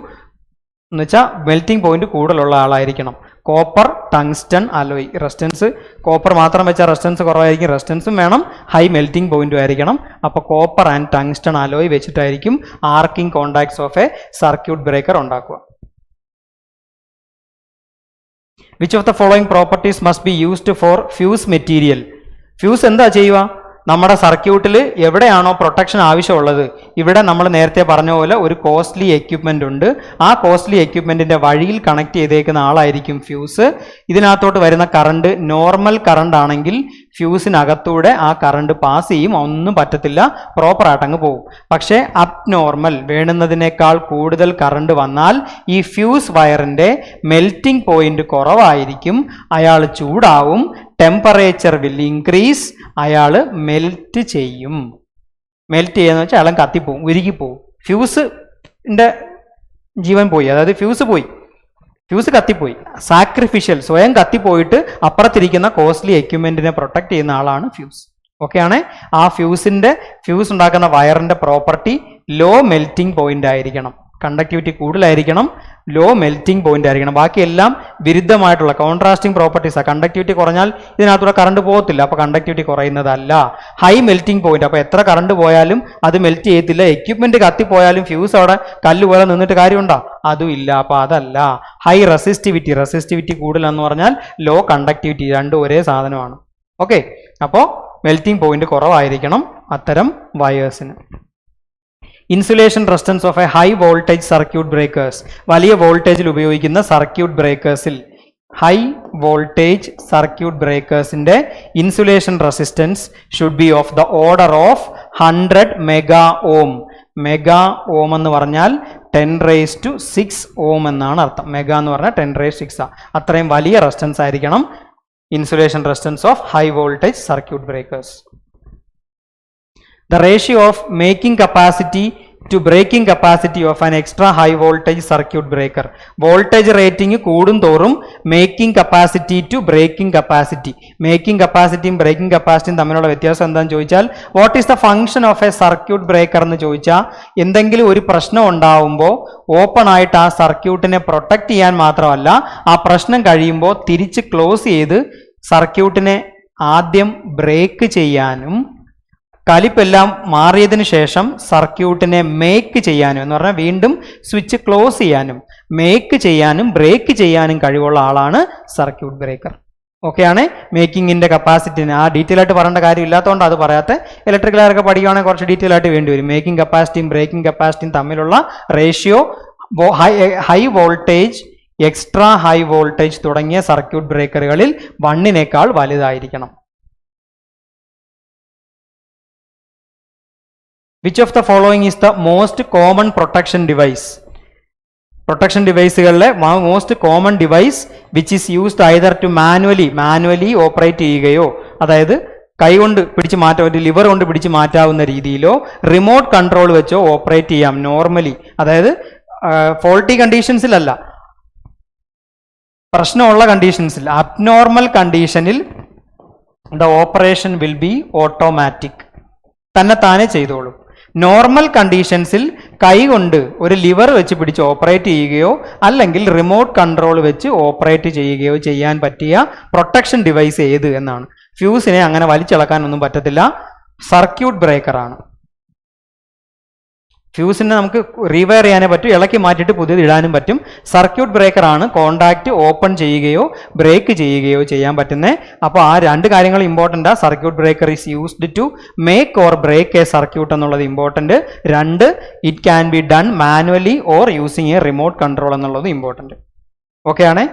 എന്ന് വെച്ചാൽ മെൽറ്റിംഗ് പോയിന്റ് കൂടുതലുള്ള ആളായിരിക്കണം. Copper, tungsten alloy. Resistance copper മാത്രം വെച്ചാൽ റെസിസ്റ്റൻസ് കുറവായിരിക്കും, റെസിസ്റ്റൻസും വേണം, ഹൈ മെൽറ്റിംഗ് പോയിന്റും ആയിരിക്കണം. അപ്പോൾ കോപ്പർ ആൻഡ് ടങ്സ്റ്റൺ അലോയ് വെച്ചിട്ടായിരിക്കും arcing contacts of a circuit breaker ഉണ്ടാക്കുക. Which of the following properties must be used for fuse material? Fuse എന്താ ചെയ്യുക? നമ്മുടെ സർക്യൂട്ടിൽ എവിടെയാണോ പ്രൊട്ടക്ഷൻ ആവശ്യമുള്ളത്, ഇവിടെ നമ്മൾ നേരത്തെ പറഞ്ഞ പോലെ ഒരു കോസ്റ്റ്ലി എക്യുപ്മെന്റ് ഉണ്ട്. ആ കോസ്റ്റ്ലി എക്യുപ്മെന്റിന്റെ വഴിയിൽ കണക്ട് ചെയ്തേക്കുന്ന ആളായിരിക്കും ഫ്യൂസ്. ഇതിനകത്തോട്ട് വരുന്ന കറണ്ട് നോർമൽ കറണ്ട് ആണെങ്കിൽ ഫ്യൂസിനകത്തൂടെ ആ കറണ്ട് പാസ് ചെയ്യും, ഒന്നും പറ്റത്തില്ല, പ്രോപ്പറായിട്ട് അങ്ങ് പോകും. പക്ഷേ അബ് നോർമൽ, വേണ്ടുന്നതിനേക്കാൾ കൂടുതൽ കറണ്ട് വന്നാൽ ഈ ഫ്യൂസ് വയറിന്റെ മെൽറ്റിംഗ് പോയിന്റ് കുറവായിരിക്കും, അയാൾ ചൂടാവും, ടെമ്പറേച്ചർ വിൽ ഇൻക്രീസ്, അയാൾ മെൽറ്റ് ചെയ്യും. മെൽറ്റ് ചെയ്യുന്ന വെച്ചാൽ അയാൾ കത്തിപ്പോവും, ഉരുകിപ്പോവും. ഫ്യൂസിന്റെ ജീവൻ പോയി, അതായത് ഫ്യൂസ് കത്തിപ്പോയി. സാക്രിഫിഷ്യൽ, സ്വയം കത്തിപ്പോയിട്ട് അപ്പുറത്തിരിക്കുന്ന കോസ്റ്റ്ലി എക്യുപ്മെന്റിനെ പ്രൊട്ടക്ട് ചെയ്യുന്ന ആളാണ് ഫ്യൂസ്. ഓക്കെ ആണ്. ആ ഫ്യൂസ് ഉണ്ടാക്കുന്ന വയറിന്റെ പ്രോപ്പർട്ടി ലോ മെൽറ്റിംഗ് പോയിന്റ് ആയിരിക്കണം, കണ്ടക്ടിവിറ്റി കൂടുതലായിരിക്കണം, ലോ മെൽറ്റിംഗ് പോയിന്റ് ആയിരിക്കണം. ബാക്കിയെല്ലാം വിരുദ്ധമായിട്ടുള്ള കോൺട്രാസ്റ്റിംഗ് പ്രോപ്പർട്ടീസാണ്. കണ്ടക്ടിവിറ്റി കുറഞ്ഞാൽ ഇതിനകത്തൂടെ കറണ്ട് പോകത്തില്ല, അപ്പോൾ കണ്ടക്ടിവിറ്റി കുറയുന്നതല്ല. ഹൈ മെൽറ്റിംഗ് പോയിന്റ്, അപ്പോൾ എത്ര കറണ്ട് പോയാലും അത് മെൽറ്റ് ചെയ്യത്തില്ല. എക്യുപ്മെന്റ് കത്തിപ്പോയാലും ഫ്യൂസ് അവിടെ കല്ല് പോലെ നിന്നിട്ട് കാര്യമുണ്ടോ? അതും ഇല്ല. അപ്പോൾ അതല്ല. ഹൈ റെസിസ്റ്റിവിറ്റി, റെസിസ്റ്റിവിറ്റി കൂടുതലെന്ന് പറഞ്ഞാൽ ലോ കണ്ടക്ടിവിറ്റി, രണ്ടും ഒരേ സാധനമാണ്. ഓക്കെ, അപ്പോൾ മെൽറ്റിംഗ് പോയിന്റ് കുറവായിരിക്കണം അത്തരം വയേഴ്സിന്. Insulation resistance of a high voltage circuit breakers, വലിയ വോൾട്ടേജിൽ ഉപയോഗിക്കുന്ന സർക്യൂട്ട് ബ്രേക്കേഴ്സിൽ, ഹൈ വോൾട്ടേജ് സർക്യൂട്ട് ബ്രേക്കേഴ്സിന്റെ insulation resistance should be of the order of 100 mega ohm. Mega ohm എന്ന് പറഞ്ഞാൽ 10⁻6 ഓം എന്നാണ് അർത്ഥം. മെഗാ എന്ന് പറഞ്ഞാൽ 10⁻6. അത്രയും വലിയ റെസിസ്റ്റൻസ് ആയിരിക്കണം insulation resistance of high voltage circuit breakers. The ratio of making capacity to breaking capacity of an extra high voltage circuit breaker. Voltage rating കൂടും തോറും making capacity to breaking capacity. Making കപ്പാസിറ്റിയും ബ്രേക്കിംഗ് കപ്പാസിറ്റിയും തമ്മിലുള്ള വ്യത്യാസം എന്താണെന്ന് ചോദിച്ചാൽ, what is the function of a circuit breaker എന്ന് ചോദിച്ചാൽ, എന്തെങ്കിലും ഒരു പ്രശ്നം ഉണ്ടാവുമ്പോൾ ഓപ്പൺ ആയിട്ട് ആ സർക്യൂട്ടിനെ പ്രൊട്ടക്ട് ചെയ്യാൻ മാത്രമല്ല, ആ പ്രശ്നം കഴിയുമ്പോൾ തിരിച്ച് ക്ലോസ് ചെയ്ത് സർക്യൂട്ടിനെ ആദ്യം ബ്രേക്ക് ചെയ്യാനും കലിപ്പെല്ലാം മാറിയതിനു ശേഷം സർക്യൂട്ടിനെ മേക്ക് ചെയ്യാനും, എന്ന് പറഞ്ഞാൽ വീണ്ടും സ്വിച്ച് ക്ലോസ് ചെയ്യാനും മേക്ക് ചെയ്യാനും ബ്രേക്ക് ചെയ്യാനും കഴിവുള്ള ആളാണ് സർക്യൂട്ട് ബ്രേക്കർ. ഓക്കെയാണ്. മേക്കിങ്ങിന്റെ കപ്പാസിറ്റിന് ആ ഡീറ്റെയിൽ ആയിട്ട് പറയേണ്ട കാര്യം ഇല്ലാത്തതുകൊണ്ട് അത് പറയാത്ത. ഇലക്ട്രിക്കലൊക്കെ പഠിക്കുകയാണെങ്കിൽ കുറച്ച് ഡീറ്റെയിൽ ആയിട്ട് വേണ്ടി വരും. മേക്കിംഗ് കപ്പാസിറ്റിയും ബ്രേക്കിംഗ് കപ്പാസിറ്റിയും തമ്മിലുള്ള ratio high voltage, extra high voltage തുടങ്ങിയ സർക്യൂട്ട് ബ്രേക്കറുകളിൽ 1 വലുതായിരിക്കണം. Which of the following is the most common protection device? Protection deviceകളിലെ most common device which is used either to manually operate ചെയ്യുകയോ, അതായത് കൈകൊണ്ട് പിടിച്ച് മാറ്റാം, ഒരു ലിവർ കൊണ്ട് പിടിച്ച് മാറ്റാവുന്ന രീതിയിലോ റിമോട്ട് കൺട്രോൾ വെച്ചോ ഓപ്പറേറ്റ് ചെയ്യാം നോർമലി. അതായത് ഫോൾട്ടി കണ്ടീഷൻസിലല്ല, പ്രശ്നമുള്ള കണ്ടീഷൻസിൽ, അബ്നോർമൽ കണ്ടീഷനിൽ the operation will be automatic, തന്നെത്താനെ ചെയ്തോളും. നോർമൽ കണ്ടീഷൻസിൽ കൈകൊണ്ട് ഒരു ലിവർ വെച്ച് പിടിച്ച് ഓപ്പറേറ്റ് ചെയ്യുകയോ അല്ലെങ്കിൽ റിമോട്ട് കൺട്രോൾ വെച്ച് ഓപ്പറേറ്റ് ചെയ്യുകയോ ചെയ്യാൻ പറ്റിയ പ്രൊട്ടക്ഷൻ ഡിവൈസ് ഏത് എന്നാണ്. ഫ്യൂസിനെ അങ്ങനെ വലിച്ചിളക്കാനൊന്നും പറ്റത്തില്ല, സർക്യൂട്ട് ബ്രേക്കറാണ്. ഫ്യൂസിനെ നമുക്ക് റീവയർ ചെയ്യാനേ പറ്റും, ഇളക്കി മാറ്റിയിട്ട് പുതിയത് ഇടാനും പറ്റും. സർക്യൂട്ട് ബ്രേക്കറാണ് കോണ്ടാക്റ്റ് ഓപ്പൺ ചെയ്യുകയോ ബ്രേക്ക് ചെയ്യുകയോ ചെയ്യാൻ പറ്റുന്നത്. അപ്പോൾ ആ 2 കാര്യങ്ങൾ important. Circuit breaker is used to make or break a circuit എന്നുള്ളത് important. 2, it can be done manually or using a remote control എന്നുള്ളത് ഇമ്പോർട്ടൻ്റ്. ഓക്കെ ആണ്.